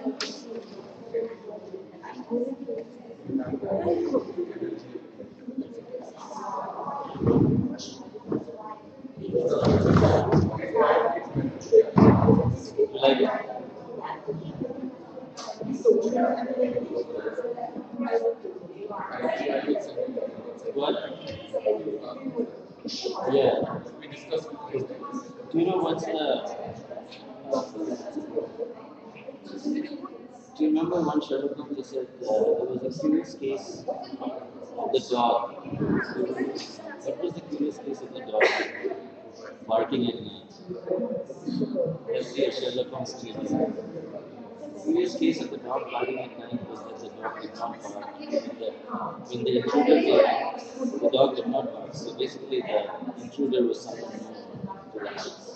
Yeah. Do you know what's the? Do you remember one Charcot Marie said there was a curious case of the dog? What was the curious case of the dog barking at night? Every Sherlock Holmes case. The curious case of the dog barking at night was that the dog did not bark. When the intruder came, the dog did not bark. So basically, the intruder was someone known to the house.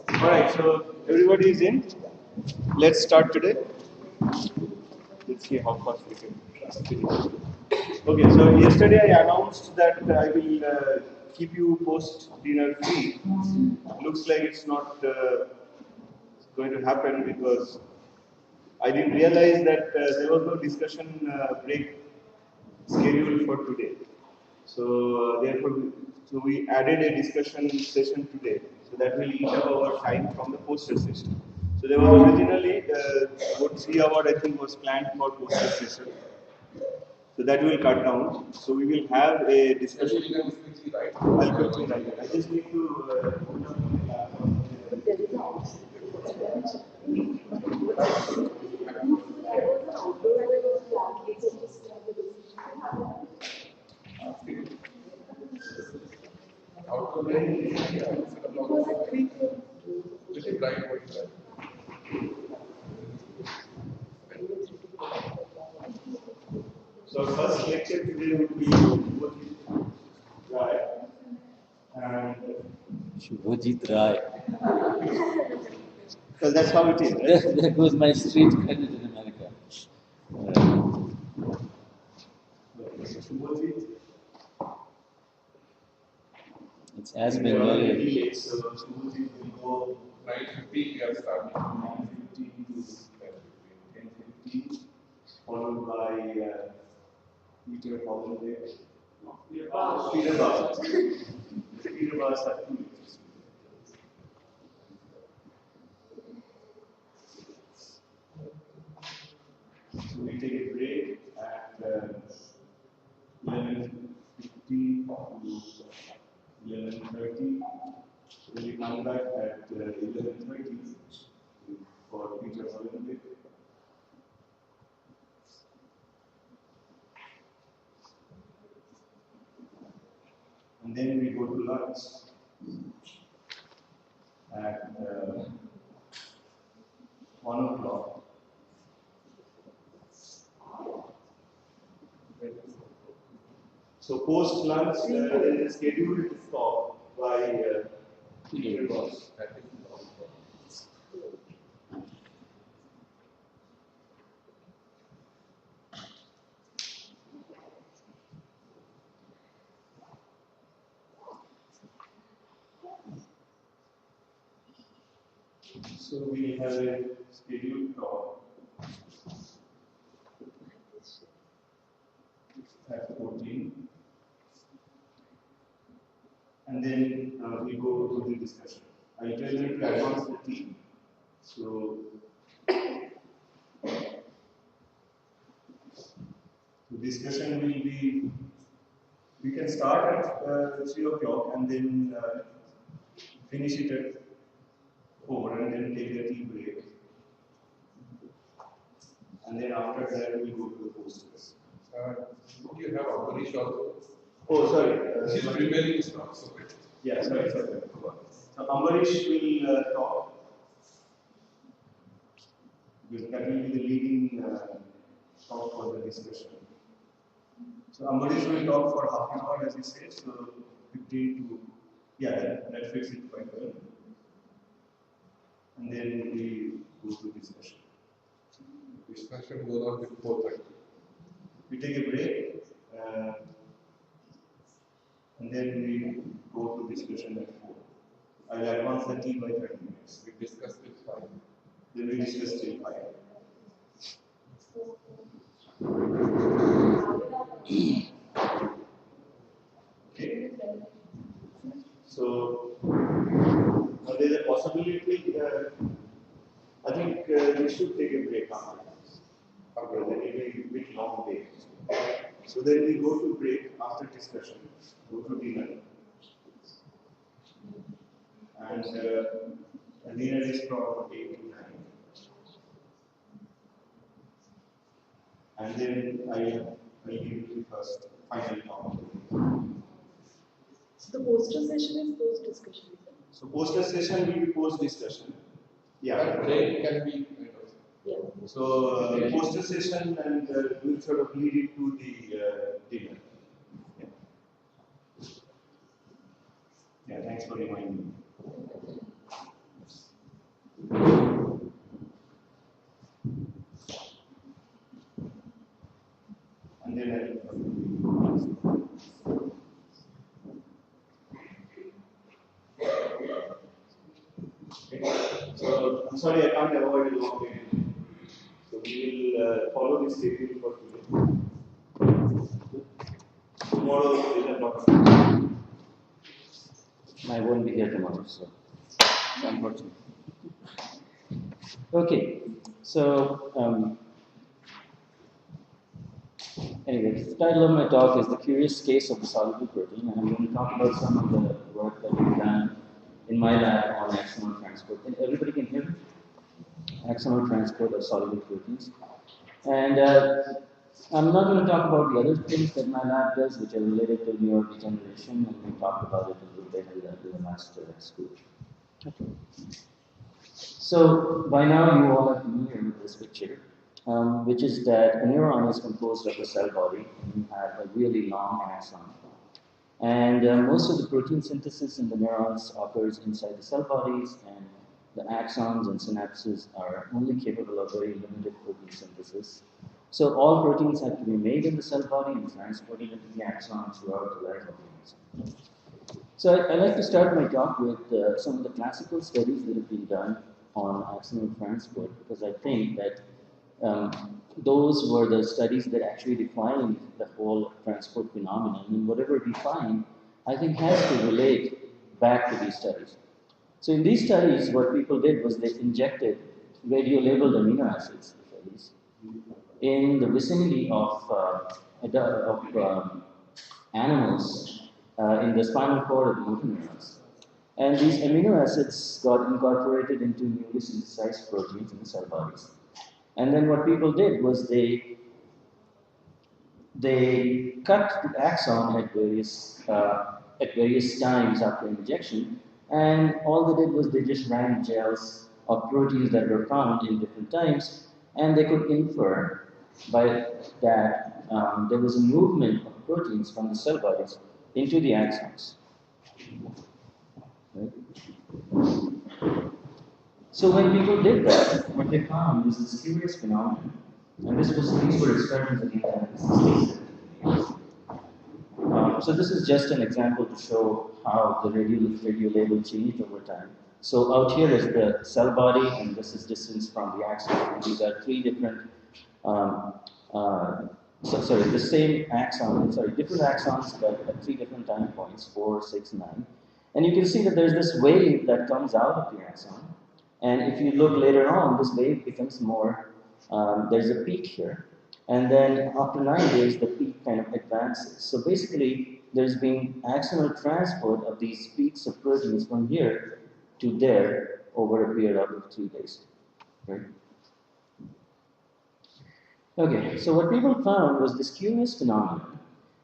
Alright, so everybody is in. Let's start today. Let's see how fast we can finish. Okay, so yesterday I announced that I will keep you post dinner free. Looks like it's not going to happen because I didn't realize that there was no discussion break scheduled for today. So therefore, we added a discussion session today. So that will eat up our time from the poster session. So there was originally about 3 hours I think was planned for poster session. So that will cut down. So we will have a discussion. I'll quickly write it. I just need to So first lecture today would be Subhojit, right? And Subhojit Rai. Because that's how it is, right? There goes my street credit in America. Subhojit. It's as We are already Bengali. late, so Subhojit will go 9:50 we are starting. 9:50 to 10:50, followed by Peter Bombay. Peter Bars. Peter Bars have 2 minutes. So we take a break at 11:50 to 11:30. Then we come back at 11:30 for Peter Olympic. And then we go to lunch at 1 o'clock. So post lunch, there is a scheduled stop by Peter Boss. So we have a scheduled talk at 14. And then we go to the discussion. I tell you to advance the team. So the discussion will be, we can start at 3 o'clock and then finish it at 4 and then take the tea break. And then after that we go to the posters. Would you have Ambarish also? Oh, sorry. This is prevailing stock, so Yeah, sorry. So Ambarish will talk. That will be the leading talk for the discussion. So Ambarish will talk for half an hour, as he said. So 15 to, yeah, that fits it quite well. And then we go to discussion. discussion goes on till 4:30. We take a break. And then we go to discussion at 4. I'll advance the tea by 30 minutes. We discuss till 5. Then we discuss till 5. Okay. So there's a possibility. I think we should take a break after this. Then it will be a bit long day. So then we go to break after discussion. Go to dinner. And dinner is from 8 to 9. And then I'll give you the first final talk. So the poster session is post discussion. So poster session will be post discussion. Yeah. But break can be kind of. Yeah. So poster session and we'll sort of lead it to the dinner. Yeah, thanks for reminding me. And then okay. So I'm sorry, I can't avoid a long day. So we will follow this schedule for today. Tomorrow is 11 I won't be here tomorrow, so unfortunately. Okay, so anyway, the title of my talk is The Curious Case of the Soluble Protein, and I'm going to talk about some of the work that we've done in my lab on axonal transport. And everybody can hear me? Axonal transport of soluble proteins. And I'm not going to talk about the other things that my lab does, which are related to neurodegeneration, and we talked about it a little bit in the master at school. Okay. So by now you all are familiar with this picture, which is that a neuron is composed of a cell body, and you have a really long axon. And most of the protein synthesis in the neurons occurs inside the cell bodies, and the axons and synapses are only capable of very limited protein synthesis. So all proteins have to be made in the cell body and transported into the axon throughout the life of the axon. So I like to start my talk with some of the classical studies that have been done on axonal transport, because I think that those were the studies that actually defined the whole transport phenomenon. And whatever we find, I think, has to relate back to these studies. So in these studies, what people did was they injected radio-labeled amino acids in the vicinity of animals in the spinal cord of the motor neurons. And these amino acids got incorporated into newly synthesized proteins in the cell bodies. And then what people did was they cut the axon at various times after injection, and all they did was they just ran gels of proteins that were found in different times, and they could infer by that there was a movement of proteins from the cell bodies into the axons. Right? So when people did that, what they found was this curious phenomenon, and these were experiments again in the 60s. So this is just an example to show how the radio label changed over time. So out here is the cell body, and this is distance from the axon. And these are three different, the same axon, different axons, but at three different time points, 4, 6, 9. And you can see that there's this wave that comes out of the axon. And if you look later on, this wave becomes more, there's a peak here. And then after 9 days, the peak kind of advances. So basically, there's been axonal transport of these peaks of proteins from here to there over a period of 3 days. Right? Okay, so what people found was this curious phenomenon,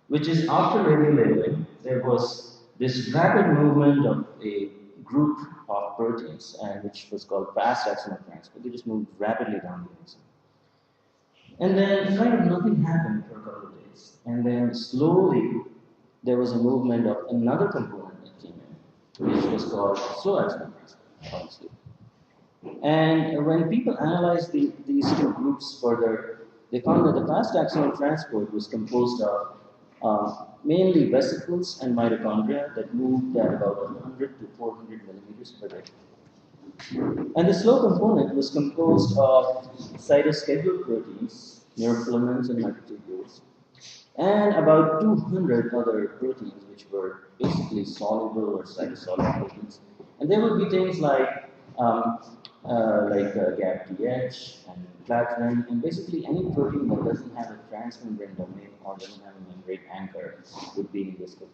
which is after radio labeling, there was this rapid movement of a group of proteins, and which was called fast axonal transport. They just moved rapidly down the axon. And then kind of nothing happened for a couple of days. And then slowly there was a movement of another component that came in, which was called slow axonal transport. And when people analyzed these two groups further, they found that the fast axonal transport was composed of mainly vesicles and mitochondria that moved at about 100 to 400 millimeters per day. And the slow component was composed of cytoscheduled proteins, neurofilaments and mitochondrial, and about 200 other proteins which were basically soluble or cytosoluble proteins. And there would be things like GAPTH and plaques, and basically any protein that doesn't have a transmembrane domain or doesn't have a membrane anchor would be in this group.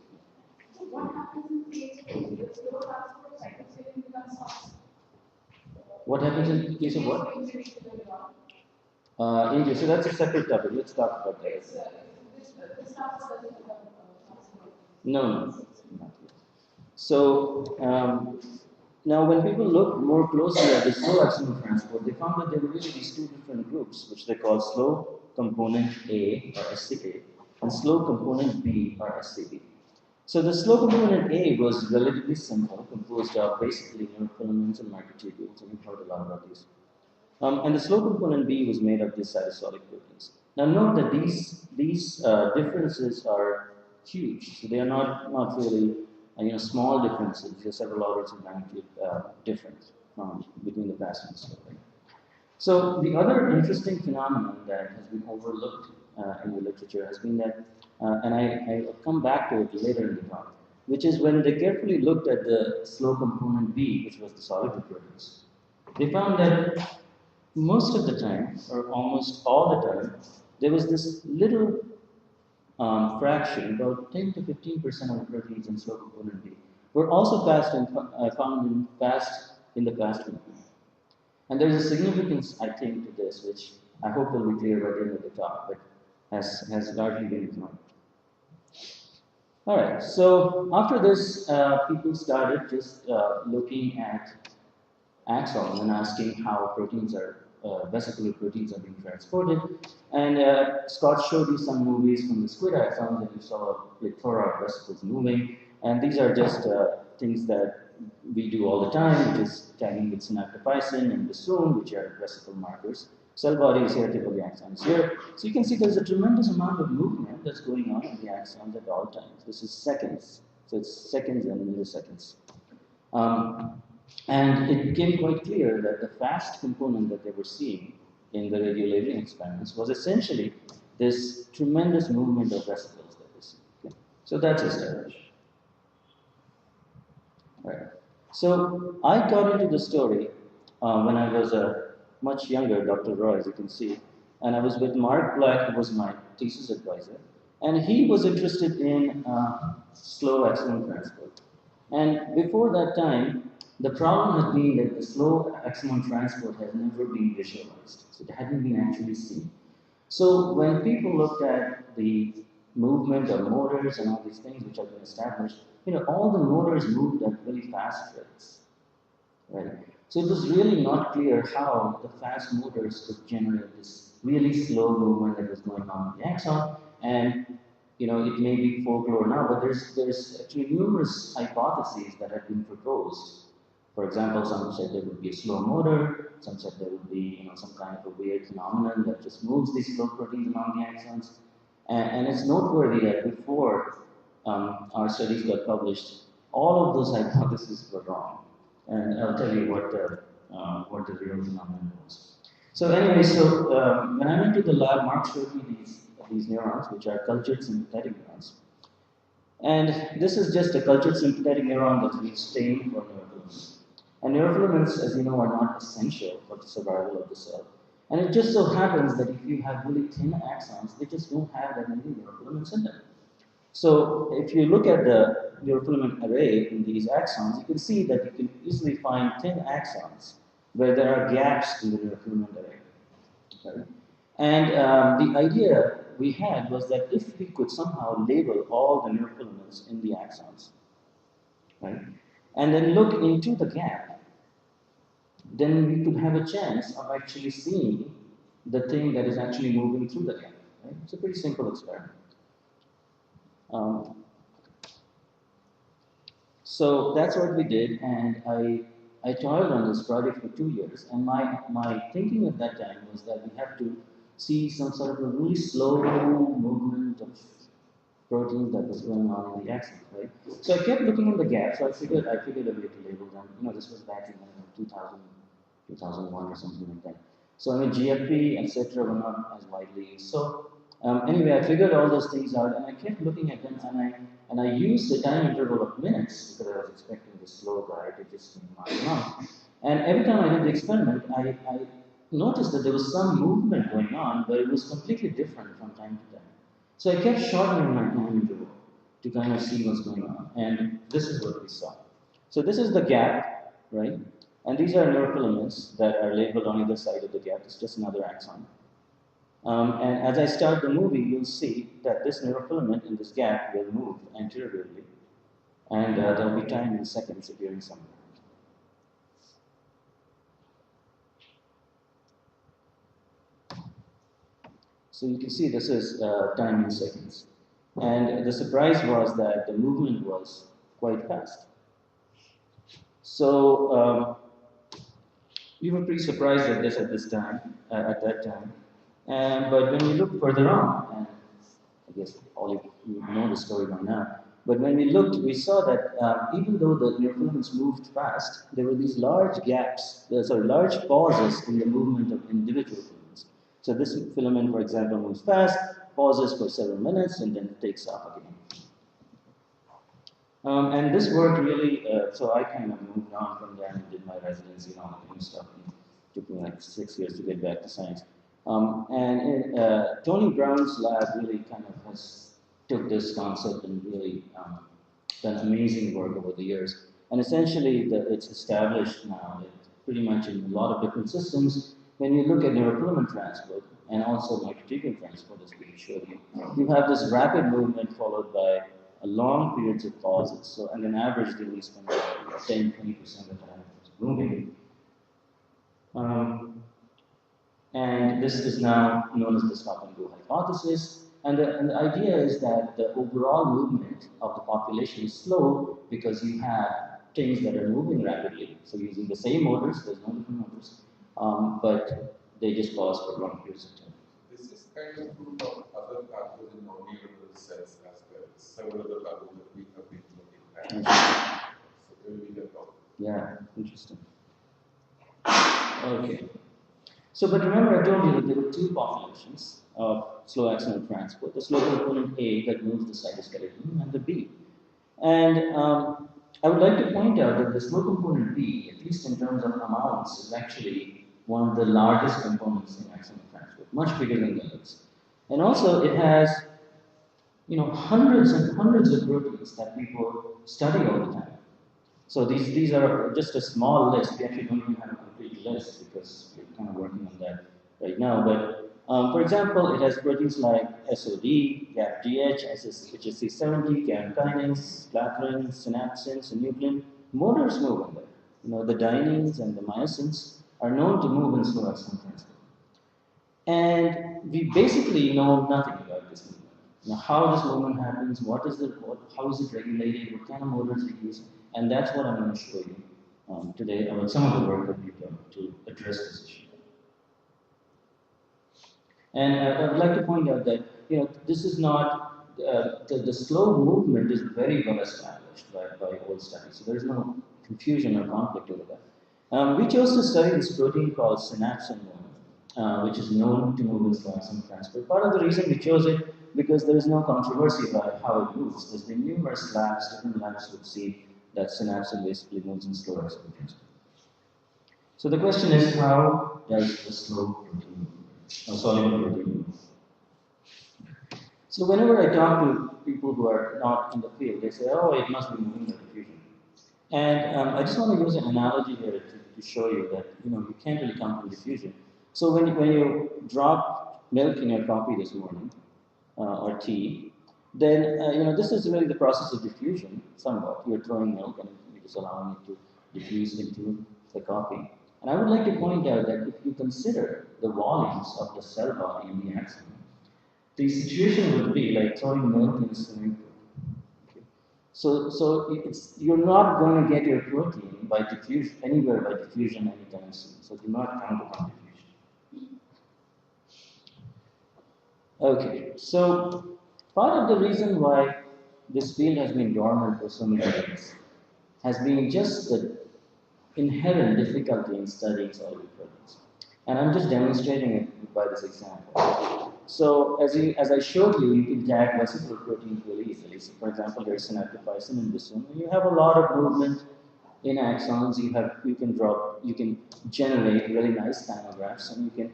So what happens in case of the slow transport cycle becomes fast? What happens in case of what? Injury. So that's a separate topic. Let's talk about that. This transport doesn't become No, not yet. So now when people look more closely at the slow axonal transport, they found that there were really these two different groups, which they call slow component A or SCA and slow component B or SCB. So the slow component A was relatively simple, composed of basically neurofilaments and microtubules, and you've heard a lot about these. And the slow component B was made of these cytosolic proteins. Now note that these differences are huge. So they are not really small differences. They're several orders of magnitude difference between the fast and slow. Right? So the other interesting phenomenon that has been overlooked in the literature has been that, and I'll come back to it later in the talk, which is when they carefully looked at the slow component B, which was the soluble proteins, they found that most of the time, or almost all the time, there was this little fraction, about 10 to 15% of the proteins in slow component B, were also found in the fast component. And there's a significance, I think, to this, which I hope will be clear by the end of the talk, but has largely been ignored. All right, so after this, people started just looking at axons and asking how proteins are vesicular proteins are being transported. And Scott showed you some movies from the squid axons, and you saw a plethora of vesicles moving. And these are just things that we do all the time, which is tagging with synaptophysin and bassoon, which are vesicle markers. Cell body is here, tip of the axon is here. So you can see there's a tremendous amount of movement that's going on in the axons at all times. This is seconds. So it's seconds and milliseconds. And it became quite clear that the fast component that they were seeing in the radiolabeling experiments was essentially this tremendous movement of vesicles that they see. Okay? So that's established. Right. So I got into the story when I was a much younger Dr. Roy, as you can see, and I was with Mark Black, who was my thesis advisor, and he was interested in slow axonal transport. And before that time, the problem had been that the slow axonal transport has never been visualized, so it hadn't been actually seen. So when people looked at the movement of motors and all these things which have been established, all the motors moved at really fast rates, right? So it was really not clear how the fast motors could generate this really slow movement that was going on in the axon. And it may be folklore now, but there's actually numerous hypotheses that have been proposed. For example, some said there would be a slow motor, some said there would be some kind of a weird phenomenon that just moves these slow proteins along the axons. And it's noteworthy that before our studies got published, all of those hypotheses were wrong. And I'll tell you what the real phenomenon was. So anyway, when I went to the lab, Mark showed me these neurons, which are cultured sympathetic neurons. And this is just a cultured sympathetic neuron that's been stained for neurofilaments. And neurofilaments, as you know, are not essential for the survival of the cell. And it just so happens that if you have really thin axons, they just don't have that many neurofilaments in them. So if you look at the neurofilament array in these axons, you can see that you can easily find thin axons where there are gaps in the neurofilament array. Okay? And the idea we had was that if we could somehow label all the neurofilaments in the axons, right, and then look into the gap, then we could have a chance of actually seeing the thing that is actually moving through the gap. Right? It's a pretty simple experiment. So that's what we did, and I toiled on this project for 2 years, and my thinking at that time was that we have to see some sort of a really slow movement of proteins that was going on in the axon, right? So I kept looking in the gap, so I figured a way to label them. This was back in 2000, 2001 or something like that. So GFP, etc. were not as widely used. So anyway, I figured all those things out, and I kept looking at them, and I used the time interval of minutes because I was expecting the slow guy to just march along. And every time I did the experiment, I noticed that there was some movement going on, but it was completely different from time to time. So I kept shortening my time interval to kind of see what's going on, and this is what we saw. So this is the gap, right? And these are neurofilaments that are labeled on either side of the gap. It's just another axon. And as I start the movie, you'll see that this neurofilament in this gap will move anteriorly, and there'll be time in seconds appearing somewhere. So you can see this is time in seconds. And the surprise was that the movement was quite fast. So we were pretty surprised at this at that time. But when we looked further on, and I guess all of you know the story by now, but when we looked, we saw that even though the neurofilaments moved fast, there were these large gaps, large pauses in the movement of individual filaments. So this filament, for example, moves fast, pauses for several minutes, and then takes off again. And this work really, so I kind of moved on from there and did my residency and all that kind of stuff. It took me like 6 years to get back to science. Tony Brown's lab really kind of took this concept and really done amazing work over the years. And essentially, it's established now that pretty much in a lot of different systems, when you look at neurofilament transport and also mitochondrial transport, as we showed you, you have this rapid movement followed by a long periods of pauses. So, and an average, they will spend 10-20% of the time moving. And this is now known as the stop and go hypothesis. And the idea is that the overall movement of the population is slow because you have things that are moving rapidly. So using the same motors, there's no different motors, but they just pause for long periods of time. This is kind of true of other pathways in non-neuronal cells as well. Several other pathways that we have been looking at. So maybe we can talk. Yeah, interesting. Okay. So, but remember I told you that there were two populations of slow axonal transport, the slow component A that moves the cytoskeleton and the B. And I would like to point out that the slow component B, at least in terms of amounts, is actually one of the largest components in axonal transport, much bigger than the others. And also it has, hundreds and hundreds of proteins that people study all the time. So these are just a small list. We actually don't even have a complete list because we're kind of working on that right now. But for example, it has proteins like SOD, GAPDH, HSC70, CAM kinase, clathrin, synapsins, synuclein. Motors move in there. The dyneins and the myosins are known to move in slow axonal transport. And we basically know nothing about this movement. Now, how this movement happens, how is it regulated, what kind of motors we use, and that's what I'm going to show you today about some of the work that we've done to address this issue. And I would like to point out that this is not the slow movement is very well established by all studies, so there is no confusion or conflict over that. We chose to study this protein called synapsin 1, which is known to move in slow axonal transport. Part of the reason we chose it because there is no controversy about how it moves. There's been numerous labs, different labs would see that synapsin basically moves in slow axonal transport. So the question is, how does the slow protein move? Soluble protein move? So whenever I talk to people who are not in the field, they say, oh, it must be moving by diffusion. And I just want to use an analogy here to show you that you can't really come from diffusion. So when you drop milk in your coffee this morning, or tea, then this is really the process of diffusion somewhat. You're throwing milk and you're just allowing it to diffuse into the coffee. And I would like to point out that if you consider the volumes of the cell body in the axon, the situation would be like throwing milk in a swimming pool. Okay. So you're not going to get your protein by diffusion anywhere by diffusion anytime soon. So do not count upon diffusion. Okay, so part of the reason why this field has been dormant for so many years has been just the inherent difficulty in studying soluble proteins. And I'm just demonstrating it by this example. So as I showed you, you can tag vesicle proteins really easily. So for example, here's synaptophysin in this one. You have a lot of movement in axons. You can generate really nice kinographs, and you can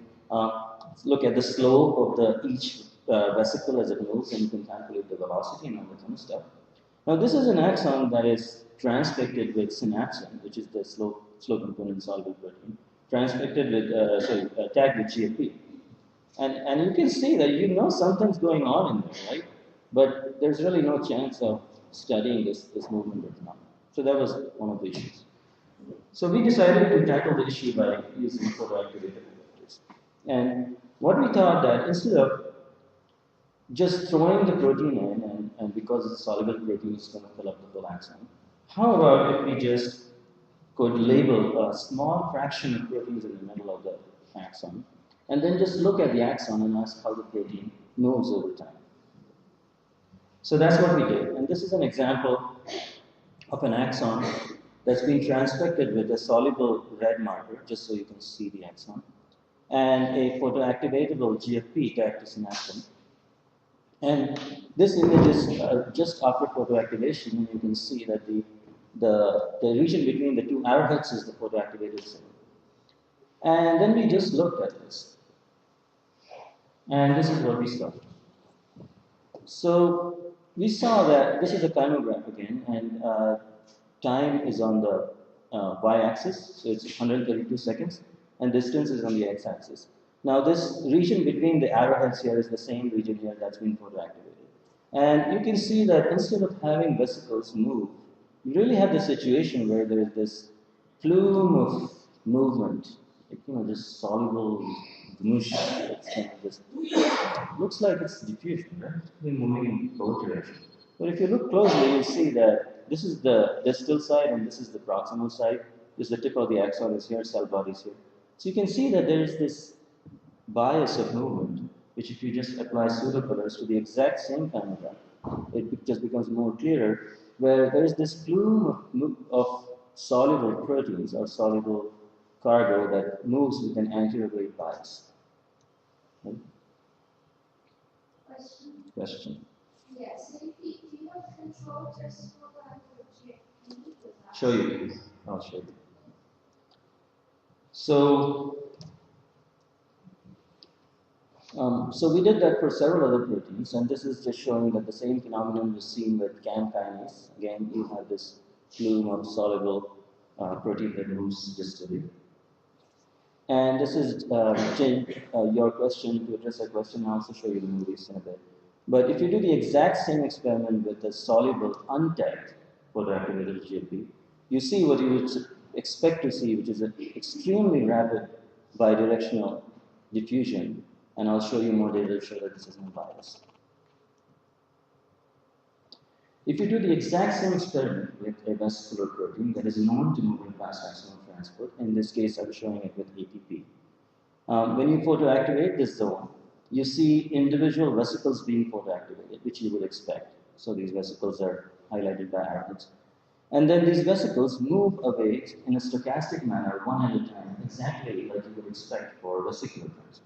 look at the slope of each vesicle as it moves, and you can calculate the velocity and all that kind of stuff. Now, this is an axon that is transfected with synapsin, which is the slow component soluble protein, transfected with tagged with GFP. And you can see that something's going on in there, right? But there's really no chance of studying this movement right now. So that was one of the issues. So we decided to tackle the issue by using photoactivated vectors. And what we thought that instead of just throwing the protein in, and because it's a soluble protein, it's going to fill up the whole axon, how about if we just could label a small fraction of proteins in the middle of the axon, and then just look at the axon and ask how the protein moves over time. So that's what we did. And this is an example of an axon that's been transfected with a soluble red marker, just so you can see the axon, and a photoactivatable GFP tagged to synapsin. And this image is just after photoactivation, and you can see that the region between the two arrowheads is the photoactivated cell. And then we just looked at this. And this is what we saw. So we saw that this is a kinograph again, and time is on the y-axis, so it's 132 seconds, and distance is on the x-axis. Now this region between the arrowheads here is the same region here that's been photoactivated. And you can see that instead of having vesicles move, you really have the situation where there is this plume of movement, like, this soluble mush. It's kind of just looks like it's diffusion, right? We're moving in both directions. But if you look closely, you'll see that this is the distal side and this is the proximal side. This is the tip of the axon is here, cell body is here. So you can see that there is this bias of movement, which if you just apply pseudocolors to the exact same phenomenon, it just becomes more clearer, where there is this plume of soluble proteins or soluble cargo that moves with an anterograde bias. Right? Question. Yes, so if you have control just for the GFP, Show you, please. I'll show you. So we did that for several other proteins, and this is just showing that the same phenomenon was seen with CAM kinase. Again, you have this plume of soluble protein that moves distally. And this is, Jane, your question, to address your question, I'll also show you the movies in a bit. But if you do the exact same experiment with a soluble untagged photoactivated GLP, you see what you would expect to see, which is an extremely rapid bidirectional diffusion. And I'll show you more data to show that this is not biased. If you do the exact same experiment with a vesicular protein that is known to move in fast axonal transport, in this case I'm showing it with ATP, when you photoactivate this zone, you see individual vesicles being photoactivated, which you would expect. So these vesicles are highlighted by arrows. And then these vesicles move away in a stochastic manner, one at a time, exactly like you would expect for vesicular transport.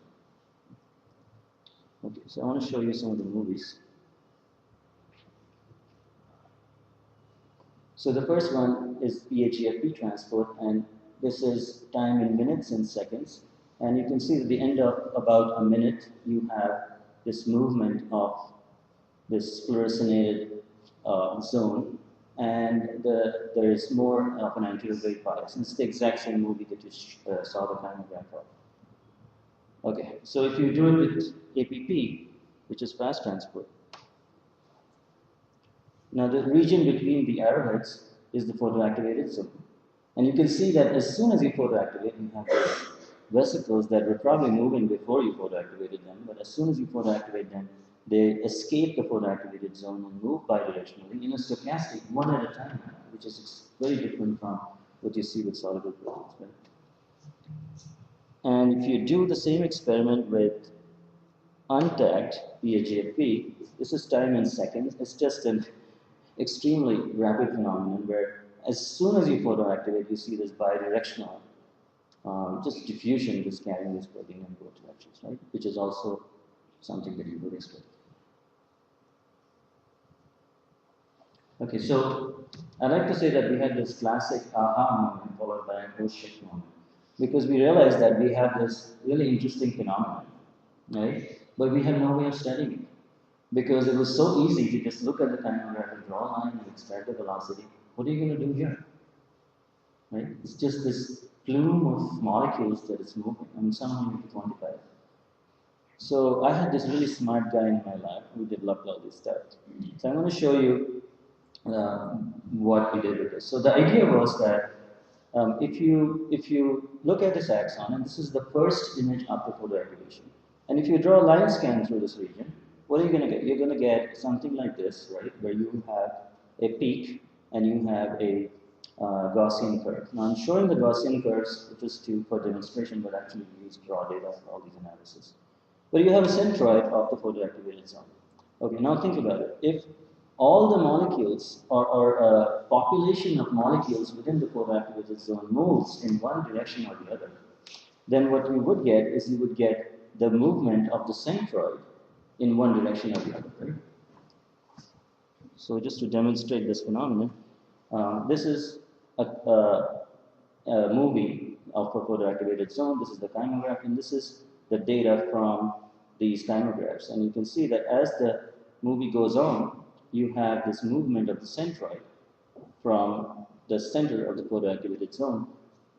Okay, so I want to show you some of the movies. So the first one is PAGFP transport, and this is time in minutes and seconds. And you can see at the end of about a minute, you have this movement of this fluorescinated zone, and there is more of an anterograde bias. And it's the exact same movie that you saw the chimograph of. Okay, so if you do it with APP, which is fast transport, now the region between the arrowheads is the photoactivated zone. And you can see that as soon as you photoactivate, you have those vesicles that were probably moving before you photoactivated them, but as soon as you photoactivate them, they escape the photoactivated zone and move bidirectionally in a stochastic, one at a time, which is very different from what you see with soluble proteins. Right? And if you do the same experiment with untagged PAGFP, this is time in seconds. It's just an extremely rapid phenomenon where as soon as you photoactivate, you see this bidirectional just diffusion just carrying this protein in both directions, right? Which is also something that you would expect. Okay, so I'd like to say that we had this classic aha moment followed by an oh shit moment, because we realized that we have this really interesting phenomenon, right? But we had no way of studying it, because it was so easy to just look at the chimograph and draw a line and extract the velocity. What are you going to do here? Right? It's just this plume of molecules that is moving. I mean, somehow you need to quantify it. So I had this really smart guy in my lab who developed all this stuff. So I'm going to show you what we did with this. So the idea was that if you look at this axon, and this is the first image after photoactivation, and if you draw a line scan through this region, what are you going to get? You're going to get something like this, right, where you have a peak and you have a Gaussian curve. Now I'm showing the Gaussian curves just for demonstration, but actually we use raw data for all these analysis. But you have a centroid of the photoactivated zone. Okay, now think about it. If all the molecules or a population of molecules within the photoactivated zone moves in one direction or the other, then what you would get is you would get the movement of the centroid in one direction or the other, right? So just to demonstrate this phenomenon, this is a movie of a photoactivated zone. This is the chimograph, and this is the data from these chimographs. And you can see that as the movie goes on, you have this movement of the centroid from the center of the photoactivated zone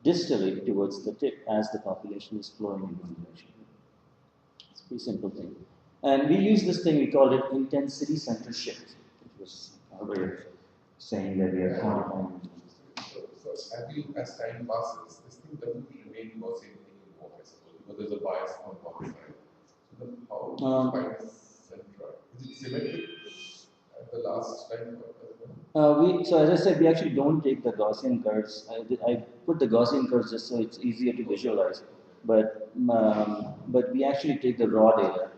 distally towards the tip as the population is flowing in one direction. It's a pretty simple thing. And we use this thing, we called it intensity center shift. It was our way of saying that we are quantifying. So as time passes, this thing doesn't remain Gaussian anymore, I suppose, but there's a bias on one side. So then how do Um, you find centroid? Is it symmetric at the last time point as well? So as I said, we actually don't take the Gaussian curves. I put the Gaussian curves just so it's easier to visualize, but we actually take the raw data.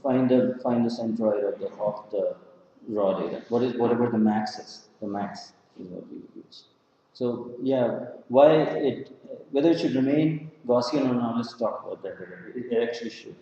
Find the centroid of the raw data. Whatever the max is. The max is what we use. So yeah, whether it should remain Gaussian or not, let's talk about that later. It actually should.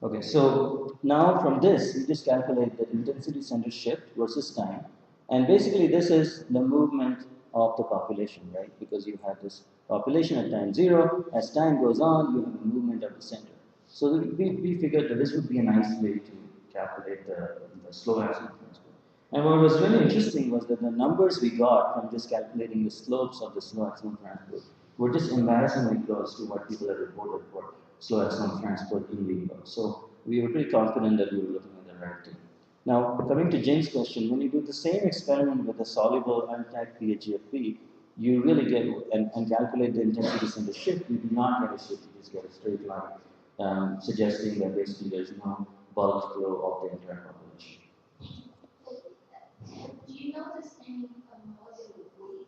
Okay, so now from this, we just calculate the intensity center shift versus time. And basically, this is the movement of the population, right? Because you have this population at time 0. As time goes on, you have a movement of the center. So we figured that this would be a nice way to calculate the slow axonal transport. And what was really interesting was that the numbers we got from just calculating the slopes of the slow axonal transport were just embarrassingly close to what people had reported for slow axonal transport in vivo. So we were pretty confident that we were looking at the right thing. Now, coming to James' question, when you do the same experiment with a soluble untagged PHGFP, you really get and calculate the intensity center shift. You do not get a shift; you just get a straight line, suggesting that basically there's no bulk flow of the entire population. Do you notice any model with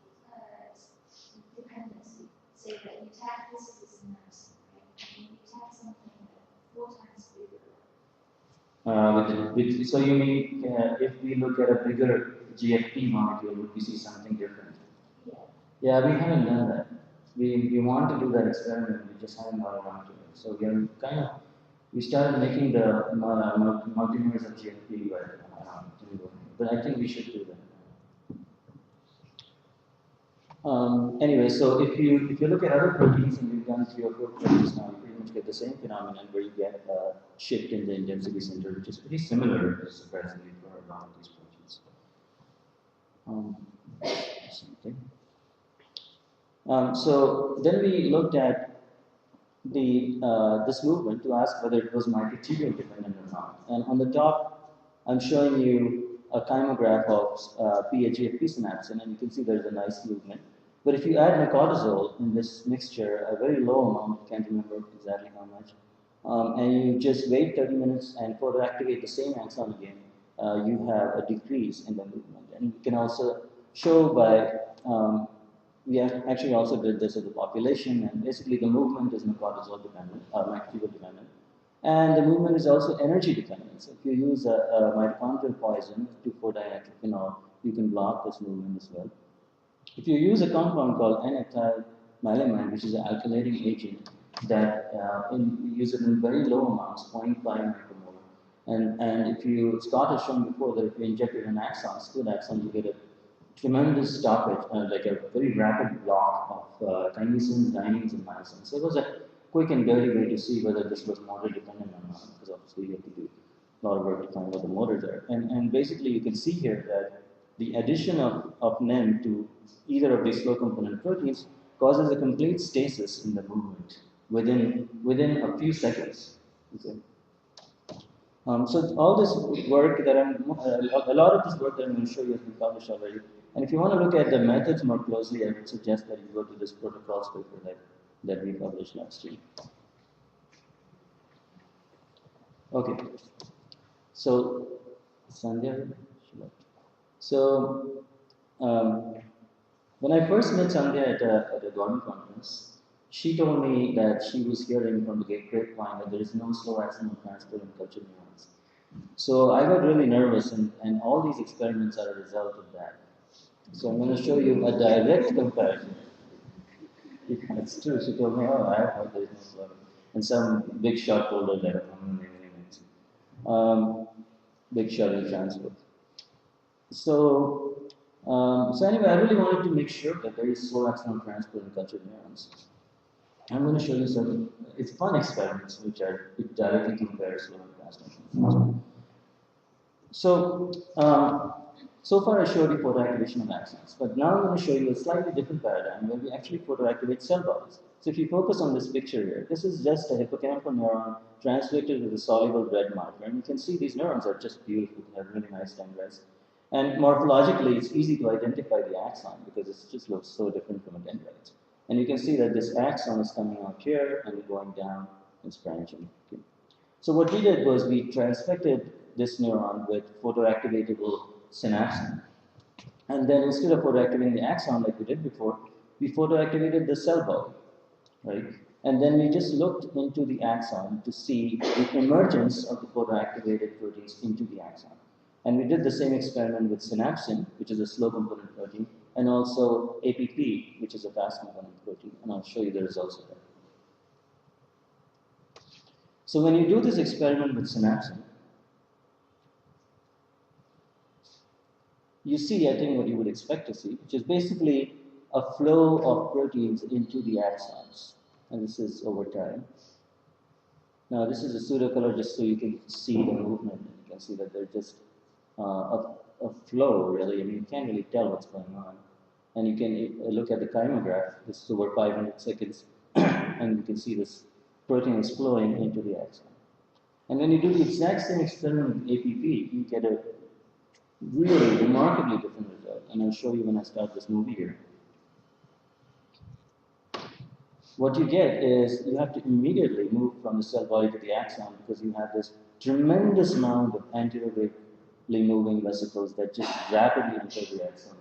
dependency? Say that you tag this synapse, right? And you tag something 4 times bigger. So you mean if we look at a bigger GFP molecule, would we see something different? Yeah. Yeah, we haven't done that. We want to do that experiment, we just haven't got around to it. So we started making the multimers of GFP, but I think we should do that. Anyway, so if you look at other proteins, and we've done 3 or 4 proteins now, you pretty much get the same phenomenon where you get a shift in the intensity center, which is pretty similar, surprisingly, for a lot of these proteins. So then we looked at this movement to ask whether it was mitochondrial dependent or not. And on the top, I'm showing you a chymograph of PHGFP synapsin, and you can see there's a nice movement. But if you add cortisol in this mixture, a very low amount, can't remember exactly how much, and you just wait 30 minutes and photoactivate the same axon again, you have a decrease in the movement. And you can also show by, we actually also did this with the population, and basically the movement is cortisol dependent, mitochondrial dependent. And the movement is also energy dependent. So if you use a mitochondrial poison, 2,4-dinitrophenol, you can block this movement as well. If you use a compound called N-ethyl-maleimide, which is an alkylating agent, that you use it in very low amounts, 0.5 micromolar. And if Scott has shown before that if you injected an axon, split axon, you get a tremendous stoppage, like a very rapid block of kinesins, dyneins, and myosins. So it was a quick and dirty way to see whether this was motor dependent or not, because obviously you have to do a lot of work to find what the motors are. And basically you can see here that the addition of NEM to either of these slow component proteins causes a complete stasis in the movement within a few seconds. Okay. So all this work that a lot of this work that I'm going to show you has been published already. And if you want to look at the methods more closely, I would suggest that you go to this protocols paper that we published last year. Okay. So, Sandhya, so when I first met Sandhya at a Gordon conference, she told me that she was hearing from the grapevine that there is no slow axonal transport in cultured neurons. So I got really nervous, and all these experiments are a result of that. So I'm going to show you a direct comparison. It's true. She told me, oh, I have heard there is no slow. And some big shot told her that. Big shot in transport. So anyway, I really wanted to make sure that there is slow axonal transport in cultured neurons. I'm going to show you some, it's fun experiments which directly compare slow and fast axonal. So, so far I showed you photoactivation of axons, but now I'm going to show you a slightly different paradigm where we actually photoactivate cell bodies. So if you focus on this picture here, this is just a hippocampal neuron translated with a soluble red marker, and you can see these neurons are just beautiful, they have really nice dendrites. And morphologically, it's easy to identify the axon because it just looks so different from a dendrite. And you can see that this axon is coming out here and going down and branching. Okay. So what we did was we transfected this neuron with photoactivatable synapsin. And then instead of photoactivating the axon like we did before, we photoactivated the cell body, right? And then we just looked into the axon to see the emergence of the photoactivated proteins into the axon. And we did the same experiment with synapsin, which is a slow component protein, and also APP, which is a fast component protein. And I'll show you the results of that. So when you do this experiment with synapsin, you see, I think, what you would expect to see, which is basically a flow of proteins into the axons. And this is over time. Now, this is a pseudo color just so you can see the movement. And you can see that they're just a flow, really. I mean, you can't really tell what's going on. And you can look at the kymograph. This is over 500 seconds. And you can see this protein is flowing into the axon. And when you do the exact same experiment with APP, you get a really remarkably different result. And I'll show you when I start this movie here. What you get is you have to immediately move from the cell body to the axon because you have this tremendous amount of anterorally moving vesicles that just rapidly enter the axon.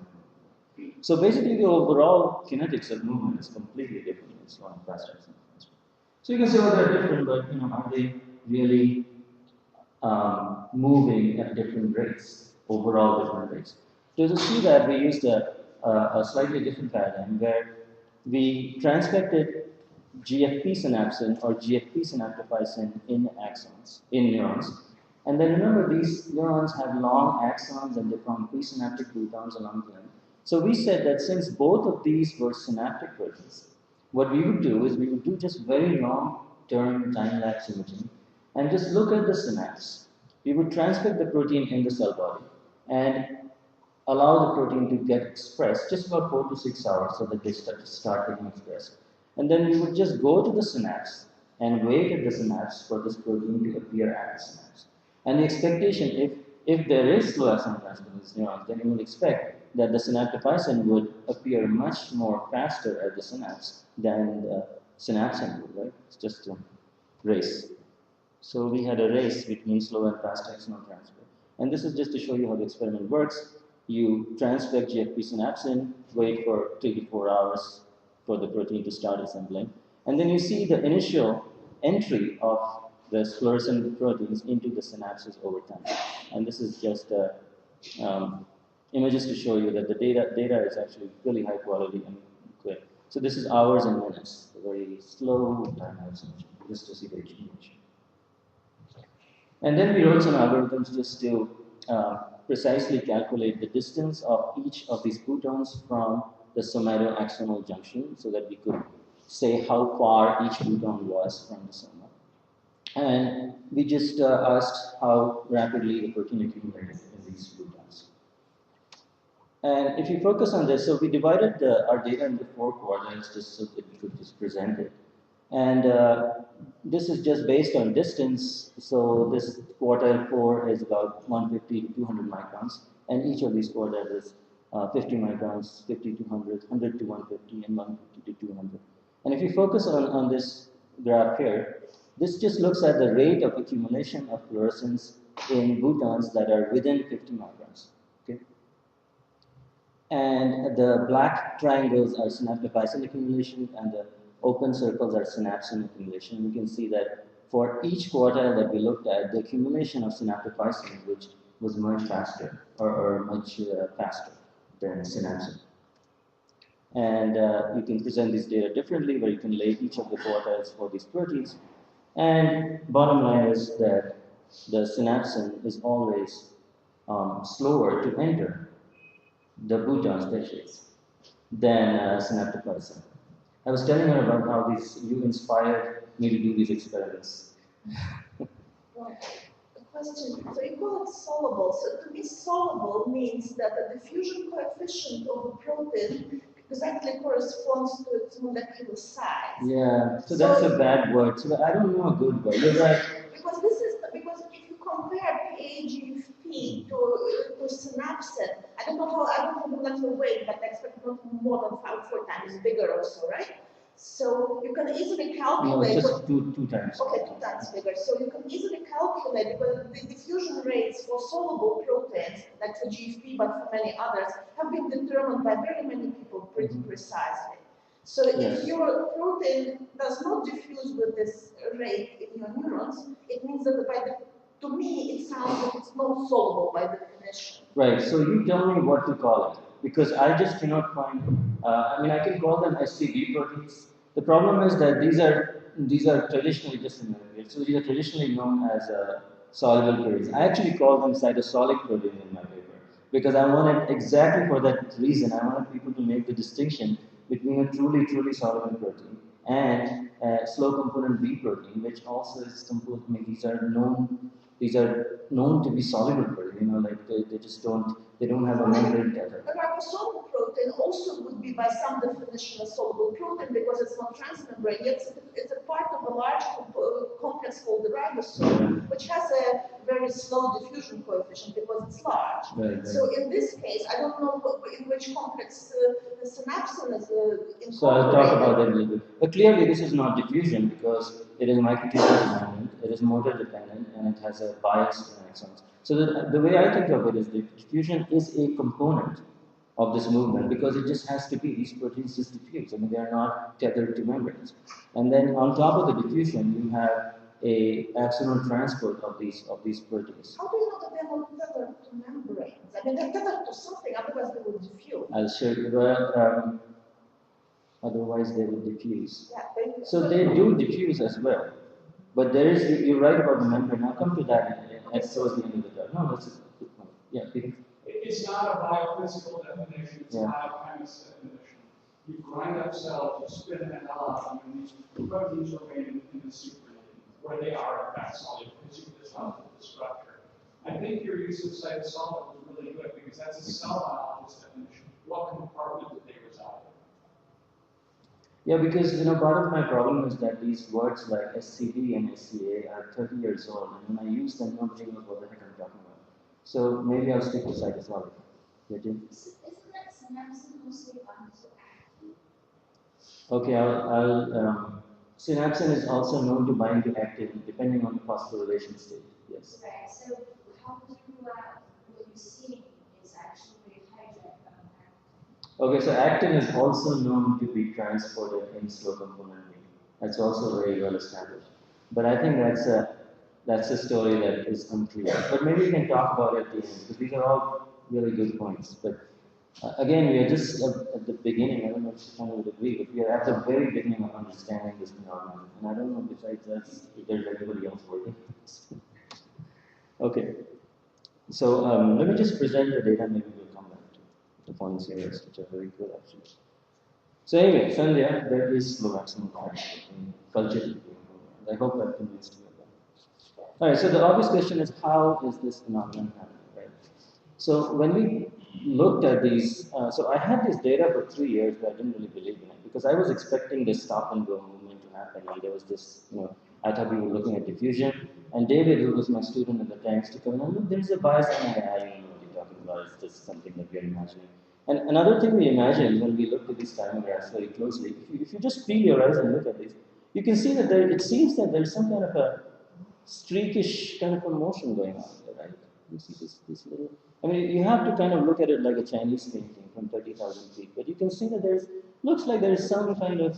So basically the overall kinetics of movement is completely different in slow and fast axon. So you can say, well, they're different, but are they really moving at different rates, overall different rates? So to see that, we used a slightly different paradigm where we transfected GFP synapsin or GFP synaptophysin in axons, in neurons. And then remember, these neurons have long axons and they form presynaptic boutons along them. So we said that since both of these were synaptic proteins, what we would do is we would do just very long-term time-lapse imaging and just look at the synapse. We would transfect the protein in the cell body and allow the protein to get expressed just about 4 to 6 hours so that they start getting expressed. And then we would just go to the synapse and wait at the synapse for this protein to appear at the synapse. And the expectation, if there is slow axon transfer in these neurons, then you would expect that the synaptophysin would appear much more faster at the synapse than the synapsin would, right? It's just a race. So we had a race between slow and fast axonal transfer. And this is just to show you how the experiment works. You transfect GFP synapsin, wait for 3 to 4 hours for the protein to start assembling. And then you see the initial entry of the fluorescent proteins into the synapses over time. And this is just images to show you that the data is actually really high quality and quick. So this is hours and minutes, a very slow time-lapse imaging, just to see the accumulation. And then we wrote some algorithms just to precisely calculate the distance of each of these boutons from the somatoaxonal junction so that we could say how far each bouton was from the soma. And we just asked how rapidly the protein accumulated in these boutons. And if you focus on this, so we divided our data into 4 quartiles just so that we could just present it. And this is just based on distance. So this quartile 4 is about 150 to 200 microns. And each of these quartiles is 50 microns, 50 to 100, 100 to 150, and 150 to 200. And if you focus on this graph here, this just looks at the rate of accumulation of fluorescence in boutons that are within 50 microns. Okay? And the black triangles are synaptophysin accumulation, and the open circles are synapsin accumulation. You can see that for each quartile that we looked at, the accumulation of synaptophysin, which was much faster, or much faster than synapsin. And you can present this data differently, where you can lay each of the quartiles for these proteins. And bottom line is that the synapsin is always slower to enter the bouton species than synaptophysin. I was telling her about how you inspired me to do these experiments. Well, a question. So you call it soluble. So to be soluble means that the diffusion coefficient of the protein exactly corresponds to its molecular size. Yeah, so that's a bad word. So I don't know a good word. You're right. Because if you compare PAGFP to synapsin, I don't know how, I don't know the molecular weight, but I expect not more than 4 times bigger also, right? So you can easily calculate. No, just two times. Okay, 2 times bigger. So you can easily calculate because the diffusion rates for soluble proteins, like for GFP, but for many others, have been determined by very many people pretty precisely. So if your protein does not diffuse with this rate in your neurons, it means that to me, it sounds like it's not soluble by definition. Right, so you tell me what to call it, because I just cannot find, I mean, I can call them SCB proteins. The problem is that these are traditionally just intermediate, so these are traditionally known as soluble proteins. I actually call them cytosolic proteins in my paper, because I wanted, exactly for that reason, I wanted people to make the distinction between a truly soluble protein and slow component B protein, which also is composed, I mean, these are known to be soluble protein, like they just they don't have a membrane tether. A ribosomal protein also would be by some definition a soluble protein because it's not transmembrane, yet it's a part of a large complex called the ribosome, which has a very slow diffusion coefficient because it's large. Right. So in this case, I don't know in which complex the synapsin is incorporated. So I'll talk about that a little bit. But clearly this is not diffusion because it is microtubule dependent, it is motor dependent, and it has a bias to axons. So the way I think of it is that diffusion is a component of this movement because it just has to be. These proteins just diffuse. I mean, they are not tethered to membranes. And then on top of the diffusion, you have a axonal transport of these proteins. How do you know that they're not tethered to membranes? I mean, they're tethered to something, otherwise they would diffuse. I'll show you. Otherwise, they would diffuse. Yeah, so they do diffuse as well. But there is, you're right about the membrane. I'll come to that towards the end of the talk. No, that's a good point. Yeah, Peter. It's not a biophysical definition, it's a biochemist's definition. You grind up cells, you spin the hell out of them, and these proteins remain in the supernatant, where they are in fact soluble, because you can disrupt the structure. I think your use of cytosolic was really good, because that's a cell biologist definition. What compartment did they reside in? Yeah, because part of my problem is that these words like SCD and SCA are 30 years old, and when I use them, nobody knows what the heck I'm talking about. So maybe I'll stick to cytosolic. Yeah, Jim? Isn't that synapsin mostly bound to actin? Okay, synapsin is also known to bind to actin depending on the phosphorylation state. Yes. Right. So how would you what you're seeing is actually hydrate from actin? Okay, so actin is also known to be transported in slow component B. That's also very well established. But I think that's a story that is unclear. But maybe we can talk about it at the end, because these are all really good points. But again, we are just at the beginning. I don't know if you would agree, but we are at the very beginning of understanding this phenomenon. And I don't know besides that if there's anybody else working. Okay. So let me just present the data. Maybe we'll come back to the points here, which are very good actually. So anyway, Sandhya, there is slow axonal in culture. I hope that convinced you. All right, so the obvious question is, how is this phenomenon happening, right? So when we looked at these, so I had this data for 3 years, but I didn't really believe in it, because I was expecting this stop and go movement to happen, and there was this, I thought we were looking at diffusion, and David, who was my student at the time, used to come and look, there's a bias, and I don't know what you're talking about, it's just something that we're imagining. And another thing we imagined when we looked at these time graphs very closely, if you just peel your eyes and look at this, you can see that it seems that there's some kind of a streakish kind of a motion going on there, right? You see this little, I mean, you have to kind of look at it like a Chinese painting from 30,000 feet, but you can see that looks like there's some kind of,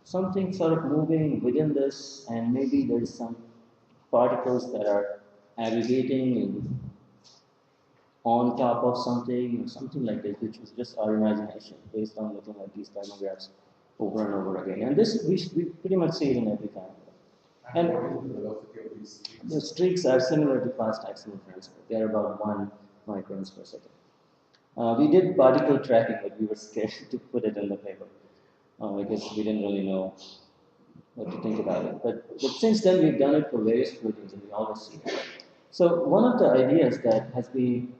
something sort of moving within this, and maybe there's some particles that are aggregating on top of something, or something like this, which was just our imagination based on looking at these thermographs over and over again. And this, we pretty much see it in every time. And the streaks are similar to fast axonal transfer. They are about 1 microns per second. We did particle tracking, but we were scared to put it in the paper because we didn't really know what to think about it. But since then, we've done it for various proteins, and we always see it. So one of the ideas that has been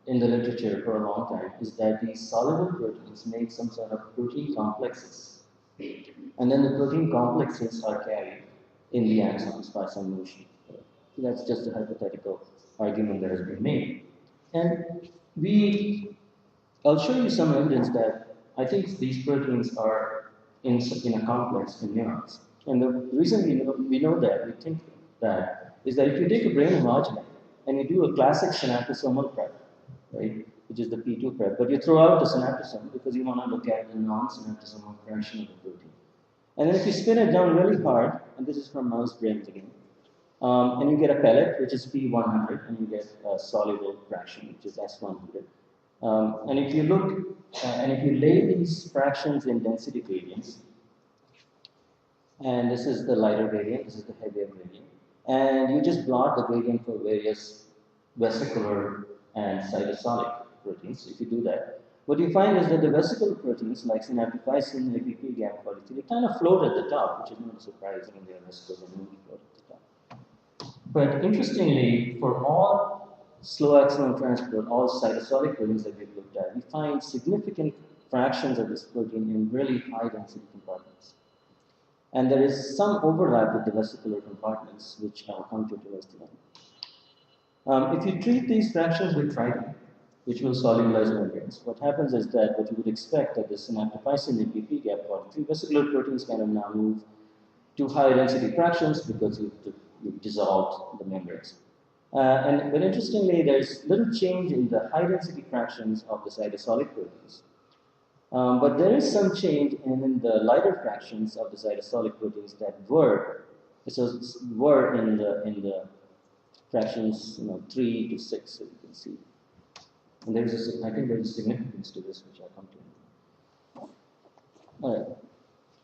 in the literature for a long time is that these soluble proteins make some sort of protein complexes. And then the protein complexes are carried in the axons by some motion. That's just a hypothetical argument that has been made. And we I'll show you some evidence that I think these proteins are in a complex in neurons. And the reason we know that, we think that, is that if you take a brain homogeny and you do a classic synaptosomal prep, right, which is the P2 prep, but you throw out the synaptosome because you want to look at the non-synaptosomal fraction of the protein. And then if you spin it down really hard, and this is from mouse brains again, and you get a pellet, which is P100, and you get a soluble fraction, which is S100. And if you look, and if you lay these fractions in density gradients, and this is the lighter gradient, this is the heavier gradient, and you just plot the gradient for various vesicular and cytosolic proteins. If you do that, what you find is that the vesicular proteins like synaptophysin, APP, gamma 43, kind of float at the top, which is not a surprise when they are vesicles and only float at the top. But interestingly, for all slow axonal transport, all cytosolic proteins that we've looked at, we find significant fractions of this protein in really high density compartments. And there is some overlap with the vesicular compartments, which I'll come to towards the end. If you treat these fractions with tridine, which will solubilize membranes, what happens is that what you would expect that the synaptophysin, APP, gap 43 vesicular proteins kind of now move to higher density fractions because you've dissolved the membranes. But interestingly, there's little change in the high density fractions of the cytosolic proteins. But there is some change in the lighter fractions of the cytosolic proteins that were in the fractions 3 to 6, so you can see. And I think there's a significance to this, which I'll come to. All right.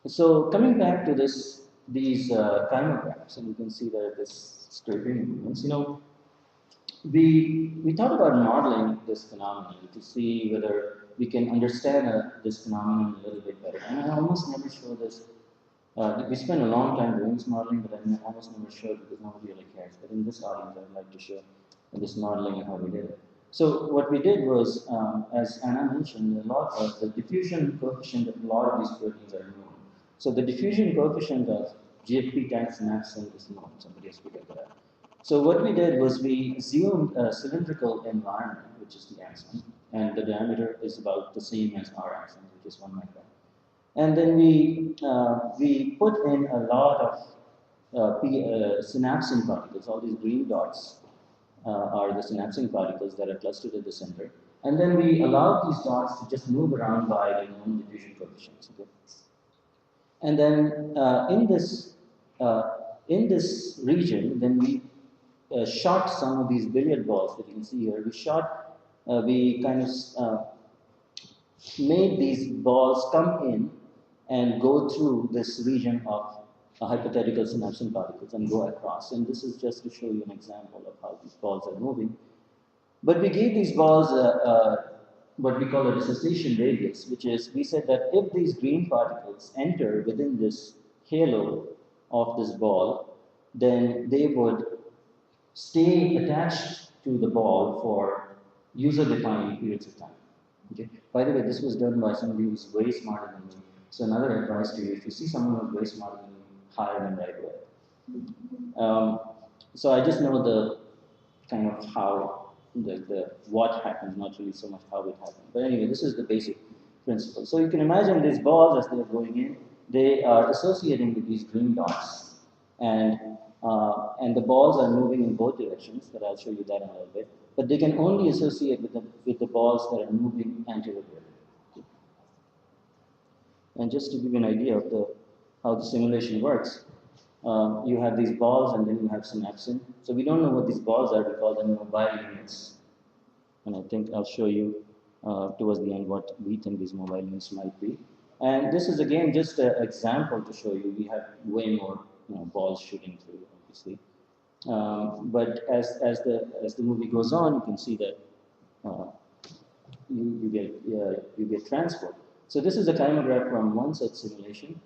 So coming back to these chymographs, and you can see that this straight-ring movements. We thought about modeling this phenomenon to see whether we can understand this phenomenon a little bit better. And I almost never show this. We spent a long time doing this modeling, but I almost never show it because nobody really cares. But in this audience, I'd like to show this modeling and how we did it. So what we did was, as Anna mentioned, a lot of the diffusion coefficient of a lot of these proteins are known. So the diffusion coefficient of GFP times synapsin is known. Somebody has figured that out. So what we did was we assumed a cylindrical environment, which is the axon, and the diameter is about the same as our axon, which is 1 micron. And then we put in a lot of synapsin particles. All these green dots are the synapsin particles that are clustered at the center. And then we allowed these dots to just move around by their own diffusion coefficients. Okay? And then in this region, then we shot some of these billiard balls that you can see here. We kind of made these balls come in and go through this region of hypothetical synapsin particles and go across. And this is just to show you an example of how these balls are moving. But we gave these balls what we call a dissociation radius, which is, we said that if these green particles enter within this halo of this ball, then they would stay attached to the ball for user-defined periods of time. Okay? By the way, this was done by somebody who's way smarter than me. So another advice to you, if you see someone who's way smarter than you, hire them right away. So I just know the kind of how, the what happens, not really so much how it happens. But anyway, this is the basic principle. So you can imagine these balls as they're going in, they are associating with these green dots. And the balls are moving in both directions, but I'll show you that in a little bit. But they can only associate with the balls that are moving anteriorly. And just to give you an idea of how the simulation works, you have these balls and then you have synapsin. So we don't know what these balls are, we call them mobile units. And I think I'll show you towards the end what we think these mobile units might be. And this is again just an example to show you. We have way more balls shooting through, obviously. But as the movie goes on, you can see that you get transport. So this is a kymograph from one such simulation.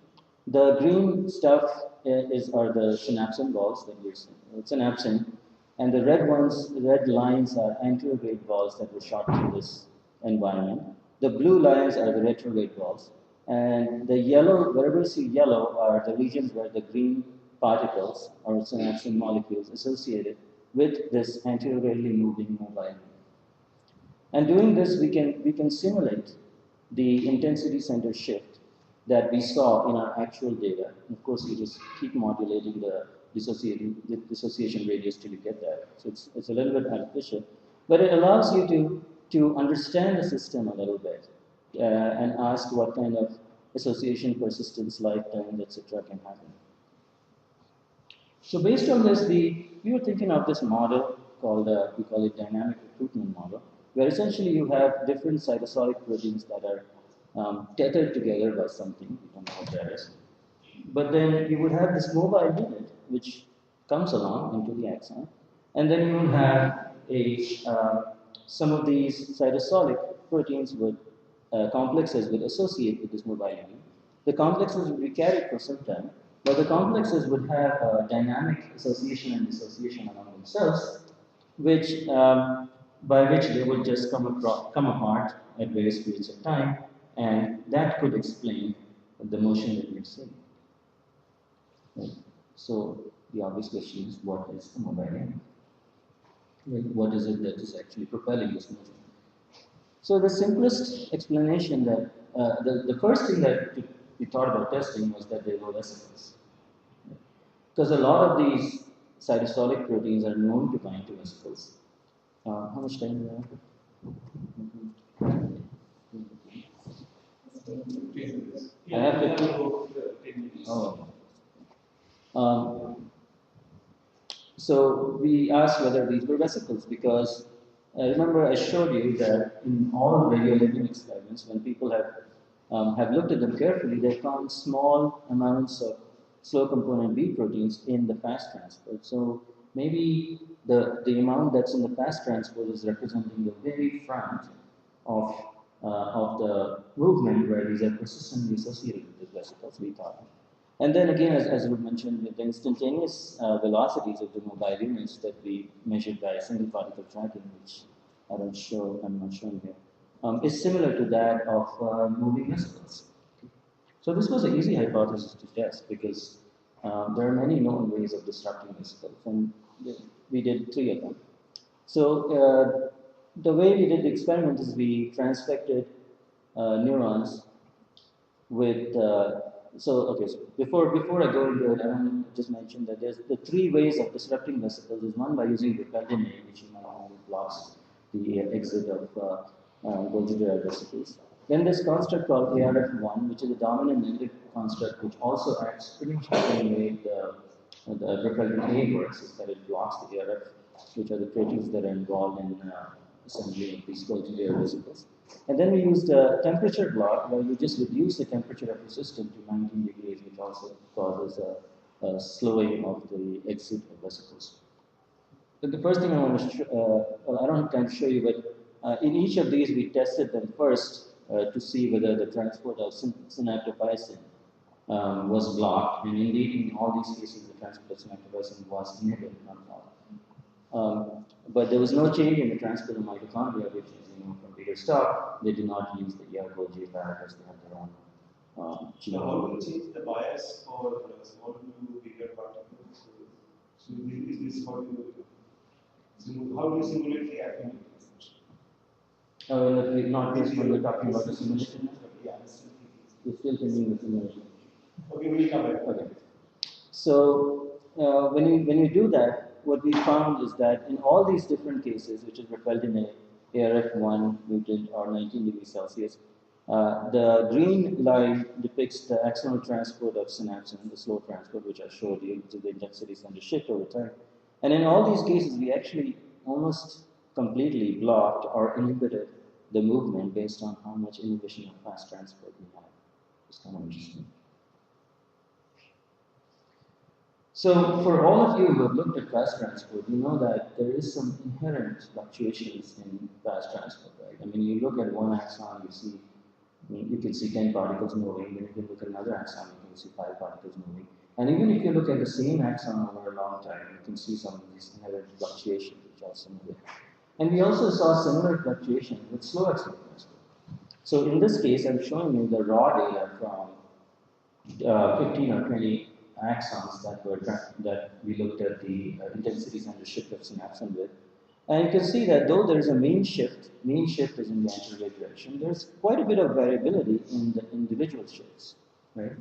The green stuff are the synapsin balls that we're seeing. It's synapsin, and the red lines are anterograde balls that were shot through this environment. The blue lines are the retrograde balls, and the yellow, wherever you see yellow, are the regions where the green particles or synapsin molecules associated with this anterogradely moving mobile unit. And doing this, we can simulate the intensity center shift that we saw in our actual data. And of course, you just keep modulating the dissociation radius till you get that. So it's a little bit artificial, but it allows you to understand the system a little bit and ask what kind of association, persistence, lifetimes, etc. can happen. So based on this, we were thinking of this model called, we call it dynamic recruitment model, where essentially you have different cytosolic proteins that are tethered together by something, we don't know what that is. But then you would have this mobile unit which comes along into the axon, and then you will have some of these cytosolic proteins would complexes would associate with this mobile unit. The complexes would be carried for some time, but the complexes would have a dynamic association and dissociation among themselves, which by which they would just come apart at various periods of time, and that could explain the motion that we're seeing. Right. So the obvious question is, what is the mobile unit? Right. What is it that is actually propelling this motion? So the simplest explanation that the first thing that we thought about testing was that they were vesicles, because a lot of these cytosolic proteins are known to bind to vesicles. How much time do we have? I have 15. Oh. So we asked whether these were vesicles because remember I showed you that in all radiolabelling experiments, when people have looked at them carefully, they found small amounts of slow component B proteins in the fast transport. So maybe the amount that's in the fast transport is representing the very front of the movement where these are persistently associated with the vesicles, we thought. And then again, as we mentioned, with the instantaneous velocities of the mobile units that we measured by single particle tracking, which I'm not showing here, is similar to that of moving vesicles. So this was an easy hypothesis to test because there are many known ways of disrupting vesicles, and we did 3 of them. So the way we did the experiment is we transfected neurons with so before I go into it, I want to just mention that there's the 3 ways of disrupting vesicles. Is one by using repellin A, which you know blocks the exit of Golgi vesicles. Then this construct called ARF1, which is a dominant negative construct, which also acts pretty much the same way the repellin A works, is that it blocks the ARF, which are the proteins that are involved in assembly of these Golgi vesicles. And then we used a temperature block where you just reduce the temperature of the system to 19 degrees, which also causes a slowing of the exit of vesicles. But the first thing I want to I don't have time to show you, but in each of these we tested them first to see whether the transport of synaptophysin was blocked. And indeed, in all these cases, the transport of synaptophysin was inhibited, not blocked. But there was no change in the transport of mitochondria, which is, from Peter Stock, they did not use the Golgi apparatus, they had their own So how do you change the bias for small to bigger particles? So is this how do you simulate the activity? Not just when we're talking about the simulation. Yeah, We're still thinking the simulation. Okay, we'll come back. Okay. So when you do that, what we found is that in all these different cases, which is repellin A, ARF1 mutant or 19 degrees Celsius, the green line depicts the axonal transport of synapsin, the slow transport, which I showed you, which is the intensity center shift over time. And in all these cases, we actually almost completely blocked or inhibited the movement based on how much inhibition of fast transport we have. It's kind of interesting. So for all of you who have looked at fast transport, you know that there is some inherent fluctuations in fast transport, right? I mean, you look at one axon, you can see 10 particles moving, then you can look at another axon, you can see 5 particles moving. And even if you look at the same axon over a long time, you can see some of these inherent fluctuations which are similar. And we also saw similar fluctuations with slow axonal transport. So in this case, I'm showing you the raw data from 15 or 20 axons that we looked at the intensity center shift of synapsin with. And you can see that though there is a mean shift is in the anterograde direction, there's quite a bit of variability in the individual shifts, right?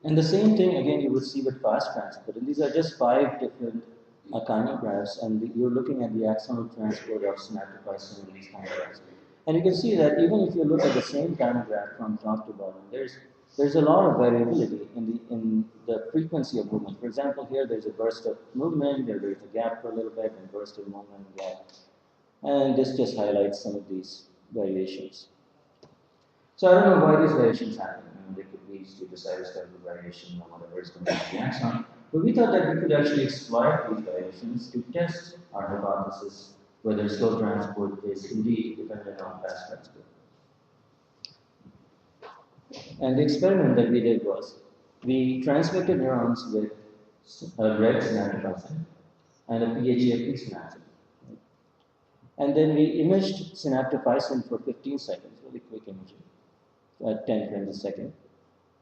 And the same thing again you would see with fast transport. And these are just 5 different kinographs, and you're looking at the axonal transport of synaptophysin in these kinographs. And you can see that even if you look at the same kinograph from top to bottom, there's a lot of variability in the frequency of movement. For example, here there's a burst of movement, there's a gap for a little bit, and burst of movement, gap. And this just highlights some of these variations. So I don't know why these variations happen. They could be due to cytoskeletal variation or whatever is going on in the axon. But we thought that we could actually exploit these variations to test our hypothesis whether slow transport is indeed dependent on fast transport. And the experiment that we did was, we transmitted neurons with a red synaptophysin and a PHAP synapsin. And then we imaged synaptophysin for 15 seconds, really quick imaging, at 10 frames a second.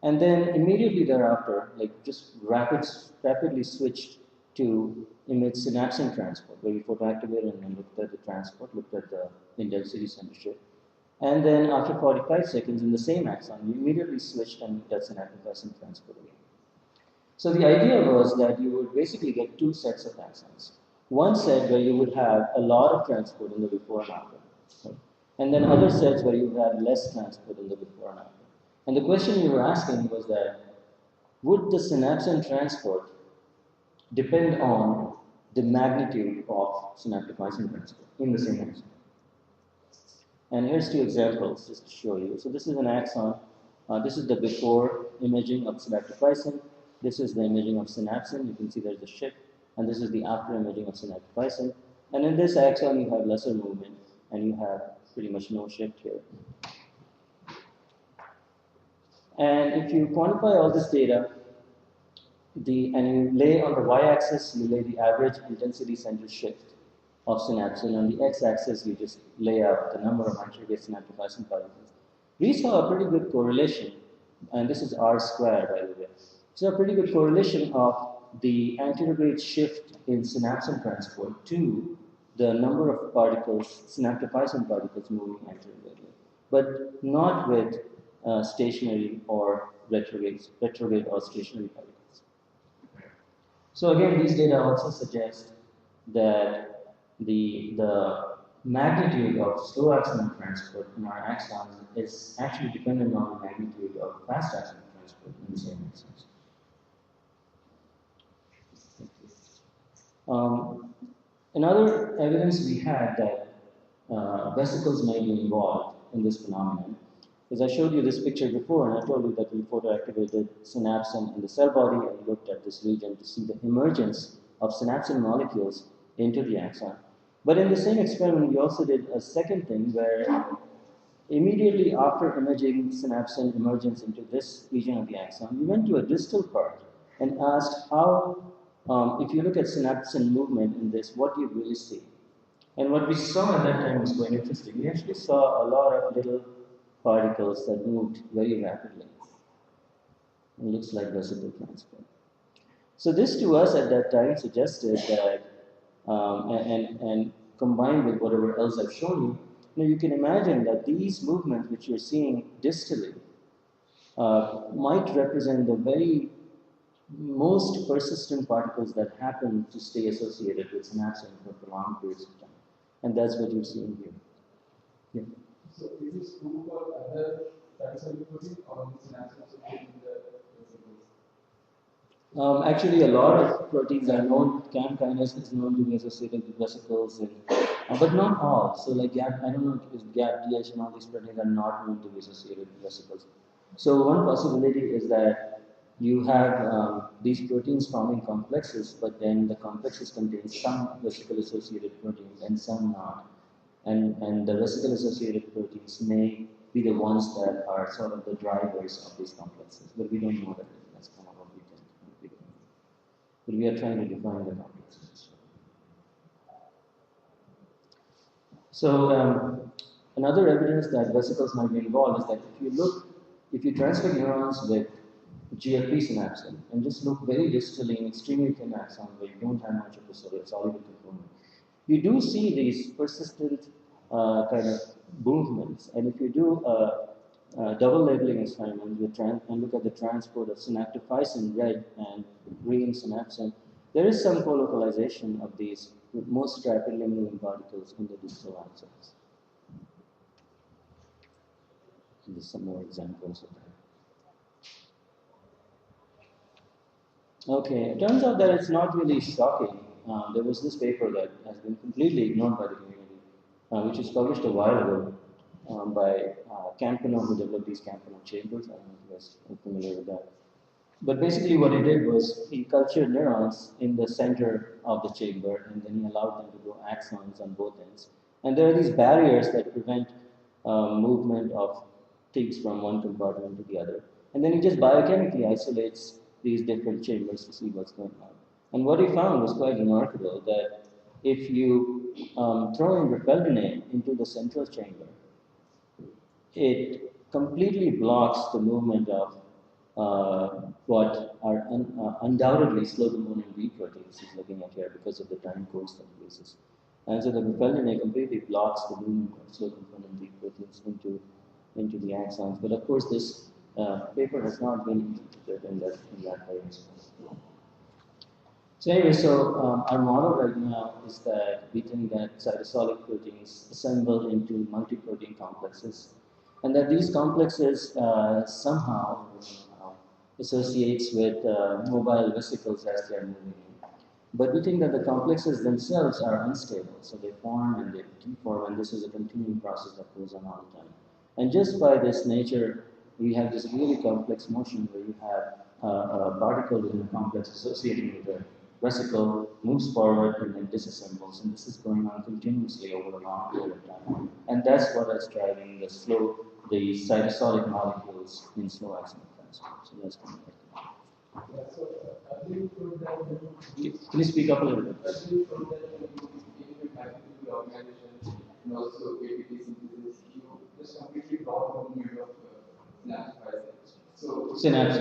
And then immediately thereafter, like just rapidly switched to image synapsin transport, where we photoactivated and then looked at the transport, looked at the in-density center shift. And then after 45 seconds in the same axon, we immediately switched and looked at synaptophysin transport again. So the idea was that you would basically get 2 sets of axons. One set where you would have a lot of transport in the before and after, right? And then other sets where you had less transport in the before and after. And the question we were asking was that, would the synapsin transport depend on the magnitude of synaptophysin transport in the same axon? And here's 2 examples just to show you. So this is an axon. This is the before imaging of synaptophysin. This is the imaging of synapsin. You can see there's a shift. And this is the after imaging of synaptophysin. And in this axon, you have lesser movement, and you have pretty much no shift here. And if you quantify all this data, and you lay on the y-axis, you lay the average intensity center shift of synapsin. On the x-axis, you just lay out the number of anterograde synaptophysin particles. We saw a pretty good correlation, and this is R squared, by the way. So a pretty good correlation of the anterograde shift in synapsin transport to the number of particles, synaptophysin particles moving anterogradely, but not with stationary or retrograde or stationary particles. So again, these data also suggest that the magnitude of slow axonal transport in our axons is actually dependent on the magnitude of fast axonal transport in the same axons. Another evidence we had that vesicles may be involved in this phenomenon is I showed you this picture before, and I told you that we photoactivated synapsin in the cell body and looked at this region to see the emergence of synapsin molecules into the axon. But in the same experiment, we also did a second thing where immediately after imaging synapsin emergence into this region of the axon, we went to a distal part and asked how, if you look at synapsin movement in this, what do you really see? And what we saw at that time was quite interesting. We actually saw a lot of little particles that moved very rapidly. It looks like vesicle transport. So this to us at that time suggested that, and combined with whatever else I've shown you, you can imagine that these movements which you're seeing distally might represent the very most persistent particles that happen to stay associated with synapsin for prolonged periods of time. And that's what you're seeing here. Yeah. So is this true for other types of protein or synapsin associated with the vesicles? Actually, a lot of proteins are known. CAM kinase is known to be associated with vesicles, but not all. So, like GAP, I don't know if GAP, DH, and all these proteins are not known to be associated with vesicles. So, one possibility is that you have these proteins forming complexes, but then the complexes contain some vesicle-associated proteins and some not. And the vesicle-associated proteins may be the ones that are sort of the drivers of these complexes, but we don't know that. That's kind of what we think. But we are trying to define the complexes. So another evidence that vesicles might be involved is that if you transfer neurons with GFP synapsin and just look very distally in extremely thin axon where you don't have much of a soluble component, you do see these persistent kind of movements. And if you do double labeling assignment and look at the transport of synaptophysin, red, and green synapsin, there is some co-localization of these most rapidly moving particles in the distal axons. There's some more examples of that. Okay, it turns out that it's not really shocking. There was this paper that has been completely ignored by the community, which was published a while ago by Campano, who developed these Campano chambers. I don't know if you guys are familiar with that. But basically what he did was he cultured neurons in the center of the chamber, and then he allowed them to grow axons on both ends. And there are these barriers that prevent movement of things from one compartment to the other. And then he just biochemically isolates these different chambers to see what's going on. And what he found was quite remarkable, that if you throw in refeldinate into the central chamber, it completely blocks the movement of what are undoubtedly slow component B proteins he's looking at here because of the time course that uses. And so the refeldinate completely blocks the movement of slow component B proteins into the axons. But of course, this paper has not been interpreted in that way. So anyway, our model right now is that we think that cytosolic proteins assemble into multi-protein complexes, and that these complexes somehow associates with mobile vesicles as they are moving in. But we think that the complexes themselves are unstable, so they form and they deform, and this is a continuing process that goes on all the time. And just by this nature, we have this really complex motion where you have a particle within a complex associated with a vesicle, moves forward and then disassembles, and this is going on continuously over a long period of time. And that's what is driving the cytosolic molecules in slow axonal transport. So that's kind of like that. Yeah, so do you prove that Can you speak up a little bit? do you prove that you have the organization and also APT synthesis, you just completely block the movement of synapse. So Synapse.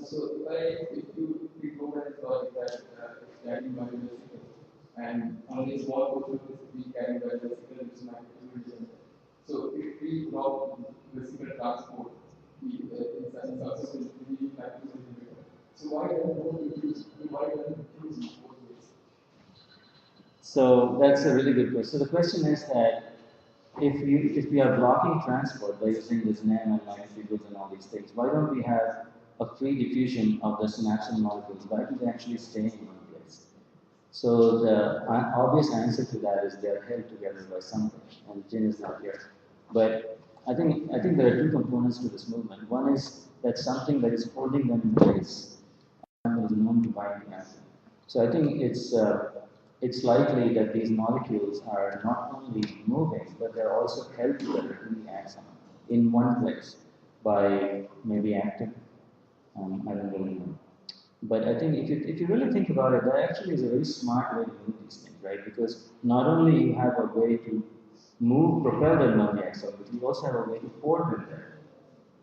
So if you reprogram the logic that it's carried by the vesicle, and only small portion is being carried by the vesicle, which is microtubular. So if we block vesicle transport, we subsequently microtubular. So why don't we use both ways? So that's a really good question. So the question is that if we are blocking transport by using this NAM and microtubules and all these things, why don't we have a free diffusion of the synapsin molecules? Why do they actually stay in one place? So the obvious answer to that is they're held together by something, and Jin is not here. But I think there are two components to this movement. One is that something that is holding them in place is known to bind the axon. So I think it's likely that these molecules are not only moving, but they're also held together in the axon in one place by maybe actin. I don't really know. But I think if you really think about it, that actually is a very smart way to move these things, right? Because not only you have a way to propel them on the axon, but you also have a way to hold them there,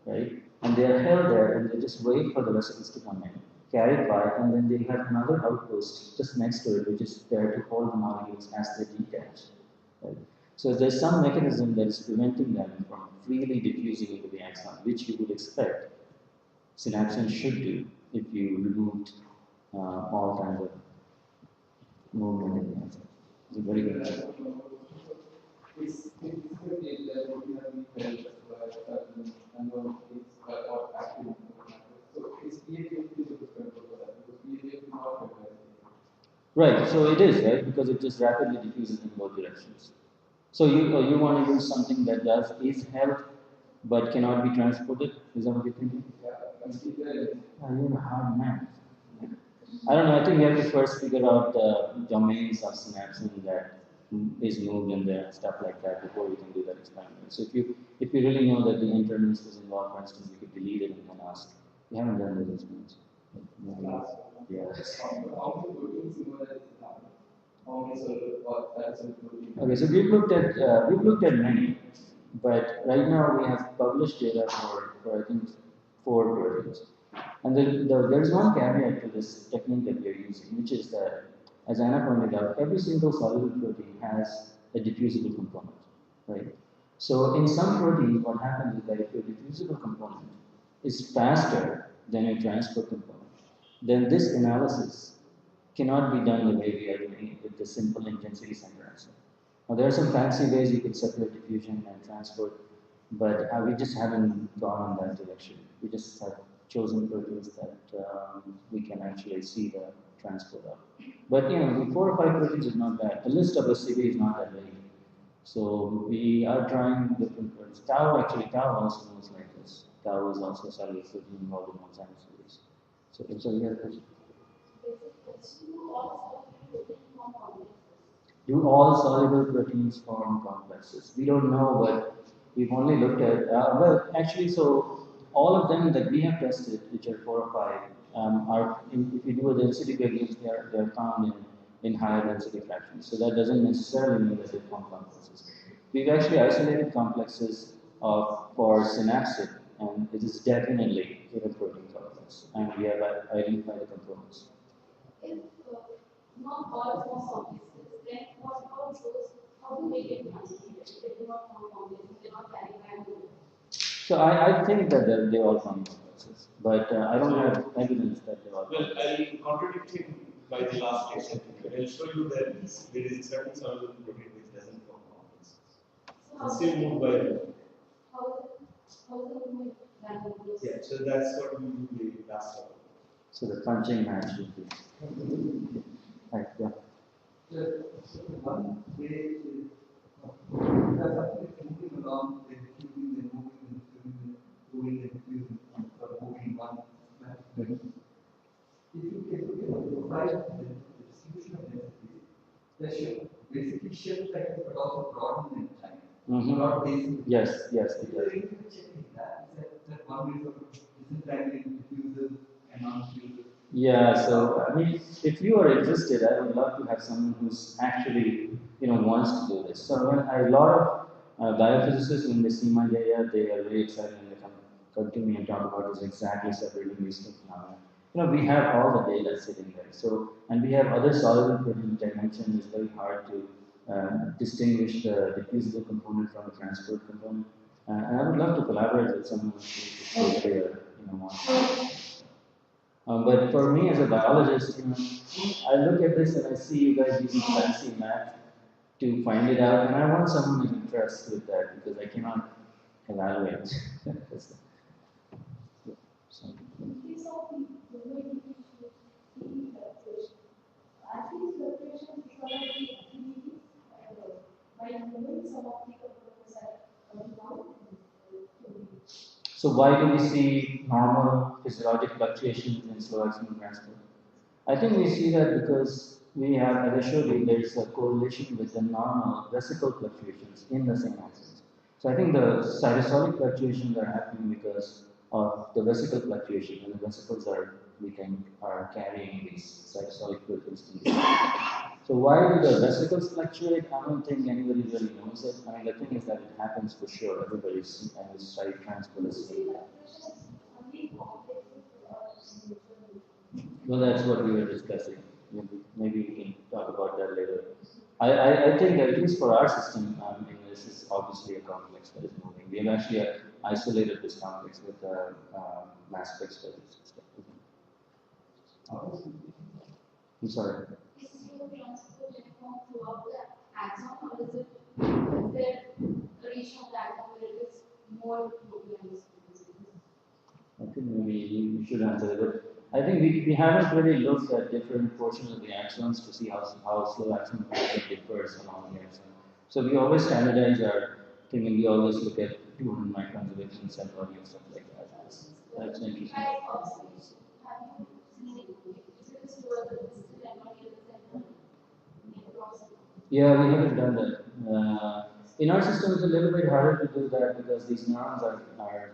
right? And they are held there, and they just wait for the vesicles to come in, carried by, and then they have another outpost just next to it, which is there to hold the molecules as they detach, right? So there's some mechanism that is preventing them from freely diffusing into the axon, which you would expect synapsin should do if you removed all kinds of movement in the axon. It's a very good question. It's difficult that we have been or active. So it's behavior to the control for that because behavior is not recognized. Right, so it is, right? Because it just rapidly diffuses in both directions. So you want to use something that is held but cannot be transported? Is that what you're thinking? You're a hard man. I don't know, I think we have to first figure out the domains of synapsin that is moved in there and stuff like that before we can do that experiment. So if you really know that the N-terminus was involved, for instance, you could delete it and then ask. We haven't done those experiments. Yeah. Okay, so we've looked at many, but right now we have published data for I think 4 proteins. And there is one caveat to this technique that we are using, which is that as Anna pointed out, every single soluble protein has a diffusible component, right? So in some proteins, what happens is that if your diffusible component is faster than your transport component, then this analysis cannot be done the way we are doing it with the simple intensity center answer. Now there are some fancy ways you could separate diffusion and transport, but we just haven't gone in that direction. We just have chosen proteins that we can actually see the transport of. But you know, 4 or 5 proteins is not bad. The list of SCB is not that big. So we are trying different proteins. Tau also moves like this. Tau is also a cellular protein involved in Alzheimer's disease. So it's a real question. Do all soluble proteins form complexes? We don't know, but we've only looked at, well, actually, so all of them that we have tested, which are 4 or 5, if you do a density gradients, they're found in higher density fractions. So that doesn't necessarily mean that they form complexes. We've actually isolated complexes for synapsid, and it is definitely a protein complex, and we have identified the components. If not all form complexes, then what about those? How do they get constituted? If they do not form complexes, they cannot carry value. So I think that they all form complexes, but I don't have evidence that they all. Well, I'll contradict him by the last section. I'll show you that there is a certain soluble protein which doesn't form complexes. So Still moved by them. how is it moving? Yeah, so that's what we do the last one. So the punching match would be. Right, yeah. One way is moving along, then diffusing, then moving and diffusing, or moving one. If you can look at the profile of the distribution of density, that should basically shift like but also broaden in time. Not basic. Yes, yes, it So does. you can check that one way of disentangling diffusive and non-diffusive. Yeah, so I mean, if you are interested, I would love to have someone who's actually, wants to do this. So when a lot of biophysicists, when they see my data, they are very excited and they come to me and talk about this exactly separating these two phenomena. We have all the data sitting there. So, and we have other soluble proteins which I mentioned. It's very hard to distinguish the diffusible component from the transport component. And I would love to collaborate with someone who's there, but for me as a biologist, I look at this and I see you guys using fancy math to find it out, and I want someone who's impressed with that because I cannot evaluate. So. These are the way in which you see fluctuation. Actually, fluctuations because of the activities by moving some of the components at one. So why do we see normal physiologic fluctuations in slow axonal transport? I think we see that because we have, as I showed you, there is a correlation with the normal vesicle fluctuations in the same axons. So I think the cytosolic fluctuations are happening because of the vesicle fluctuation, and the vesicles are carrying these cytosolic proteins. So why do the vesicles fluctuate? I don't think anybody really knows it. I mean, the thing is that it happens for sure. Everybody's and this site transport is. Well, that's what we were discussing. Maybe we can talk about that later. I think that at least for our system, this is obviously a complex that is moving. We have actually isolated this complex with mass spec studies and stuff. I'm sorry. Is your transport informed throughout the axon, or is there a region of the axon where it is more localized? I think maybe you should answer it. But I think we haven't really looked at different portions of the axons to see how slow axon differs along the axon. So we always standardize our thing, and we always look at 200 microns of axon cell body and stuff like that. That's interesting. Yeah, we haven't done that. In our system, it's a little bit harder to do that because these neurons are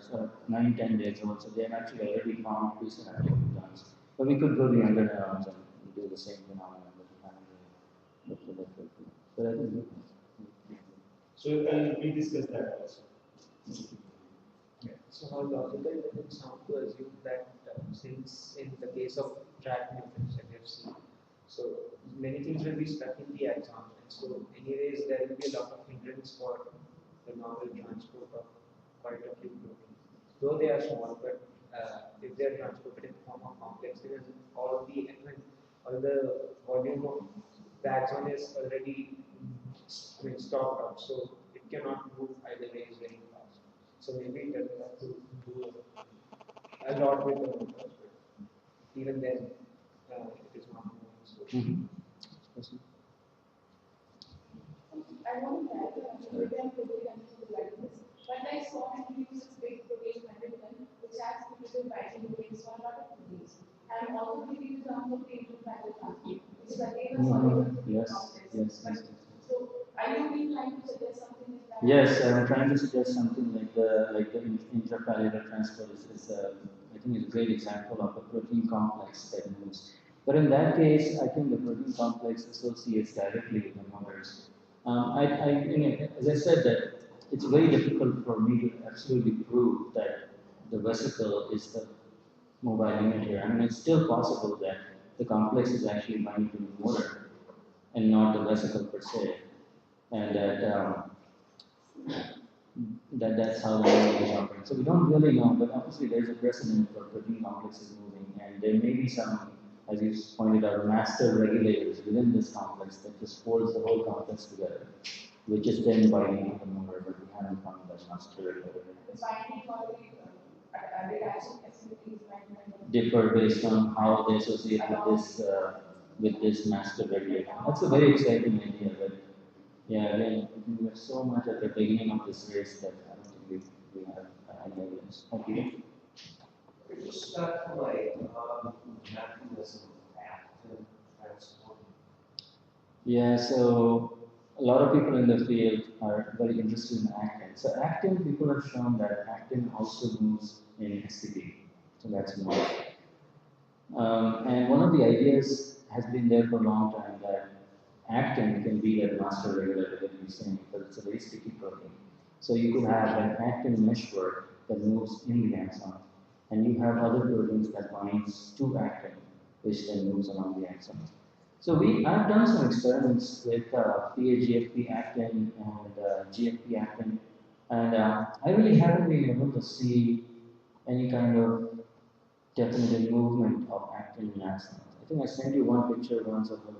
sort of 9-10 days old, so they have actually already found presynaptic neurons. But we could go beyond the neurons and do the same phenomenon, but we haven't really looked at that. But I think so we discuss that also. Yeah. So how logical does it sound to assume that since in the case of track mutants that we have seen, So many things will be stuck in the axon, and so anyways there will be a lot of hindrance for the normal transport of quite a few proteins. Though they are small, but if they are transported in the form of complex, then all the volume of the axon is already stocked up, so it cannot move either way very fast. So maybe it doesn't have to do a lot with the motors, but even then it is not moving. So. I want to add maybe I'm totally confused like this, but I saw and use this big protein Huntington, which has typical binding proteins for a lot of proteins. And also the use of the factor transfer, which is again a soluble protein complex. So are you really trying to suggest something like that? Yes, I'm trying to suggest something like the intracellular transfer is I think is a great example of a protein complex that moves. But in that case, I think the protein complex associates directly with the motors. As I said, that it's very difficult for me to absolutely prove that the vesicle is the mobile unit here. I mean, it's still possible that the complex is actually binding to the motor and not the vesicle per se, and that's how the motor operates. So we don't really know, but obviously there's a precedent for protein complexes moving, and there may be some, as you pointed out, master regulators within this complex that just holds the whole complex together, which is then binding to the motor, but we haven't found that master regulator. Binding for the reaction facilities Differ based on how they associate with this master regulator. That's a very exciting idea, but yeah, again, we are so much at the beginning of this race that I don't think we have any evidence. Okay. Respectfully, mechanism of actin transport. Yeah, so a lot of people in the field are very interested in actin. So actin, people have shown that actin also moves in STD. So that's one. And one of the ideas has been there for a long time that actin can be that master regulator that you're saying, but it's a very sticky protein. So you could have an actin meshwork that moves in the axon, and you have other proteins that binds to actin, which then moves along the axon. So I've done some experiments with PAGFP actin and GFP actin, and I really haven't been able to see any kind of definite movement of actin in axons. I think I sent you one picture once of the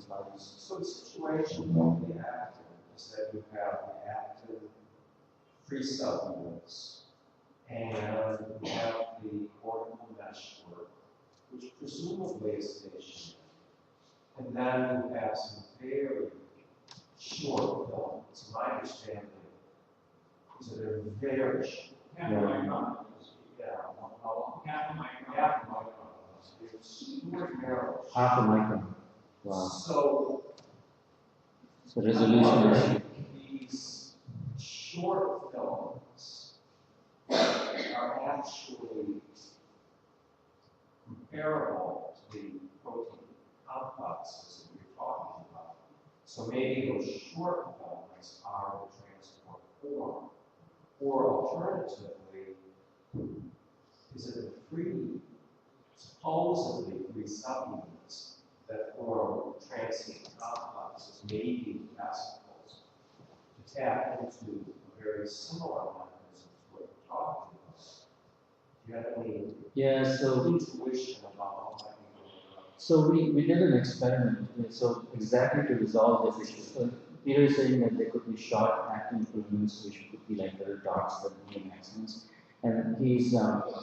slides. So the situation of the actin is that you have actin-free subunits, and you have the cortical meshwork, which presumably is stationary. And then you have some very short filaments. My understanding is that they're very short. Half a micron. Yeah, Half a micron. half a micron. They're super narrow. Half a micron. Wow. So resolution is. these short filaments are actually comparable to the protein complexes that we're talking about. So maybe those short filaments are the transport form. Or alternatively, is it the supposedly free subunits that form transient complexes, maybe vesicles, to tap into a very similar mechanism to what we're talking about? Do you have any intuition about what might be going on? So we did an experiment, so exactly to resolve this issue. So Peter is saying that there could be short actin filaments, which could be like little dots that move in axons. And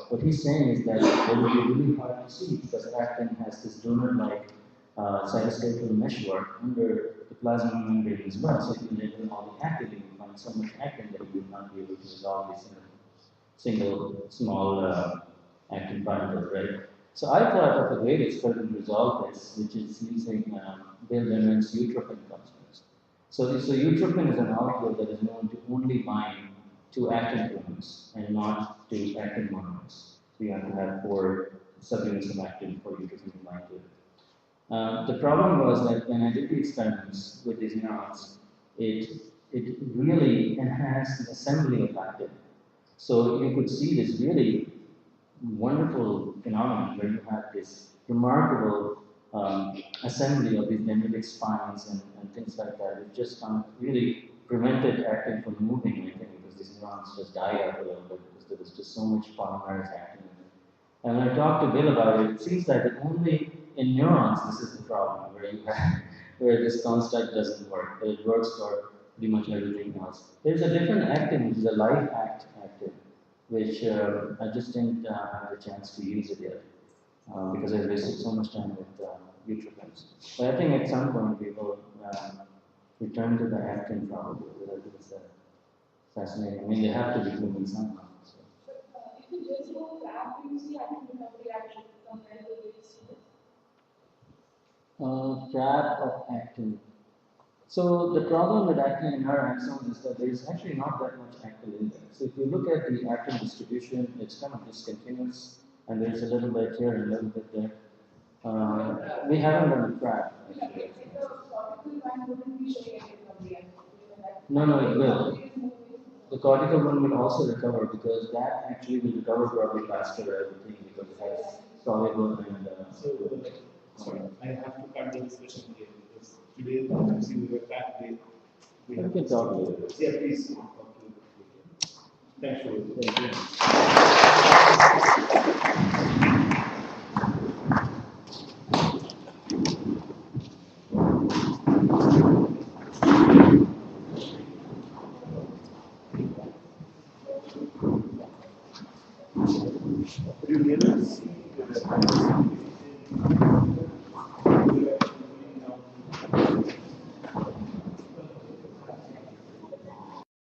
what he's saying is that they would be really hard to see because actin has this donut-like cytoskeletal meshwork under the plasma membrane as well. So if you label all the actin, you will find so much actin that you will not be able to resolve these single small actin particles, right? So I thought of a great experiment to resolve this, which is using Bill Lemon's utrophin constructs. So utrophin is a molecule that is known to only bind to actin filaments and not to actin monomers. So you have to have 4 subunits of actin for utrophin to bind to it. The problem was that when I did the experiments with these neurons, it really enhanced the assembly of actin. So you could see this really wonderful phenomenon where you have this remarkable assembly of these dendritic spines and things like that. It just really prevented actin from moving, I think, because these neurons just die out a little bit because there was just so much polymerized actin in it. And when I talked to Bill about it, it seems like that only in neurons this is the problem, where this construct doesn't work. But it works for pretty much everything else. There's a different actin, which is a life actin, which I just didn't have the chance to use it yet because I wasted so much time with neutrophils. But I think at some point we will return to the actin probably, because I think it's fascinating. I mean, they have to be proven somehow. So. If you just go graph, you see actin recovery actually compared to this. Trap of actin. So the problem with actin in our axons is that there is actually not that much actin in there. So if you look at the actin distribution, it's kind of discontinuous, and there's a little bit here and a little bit there. We haven't done a trap. Actually. No, it will. The cortical one will also recover because that actually will recover probably faster, I would think, because it has soluble and. Sorry, I have to cut the discussion here because today, obviously, we were back there. We can talk later. Yeah, please. Thanks for it. You never see the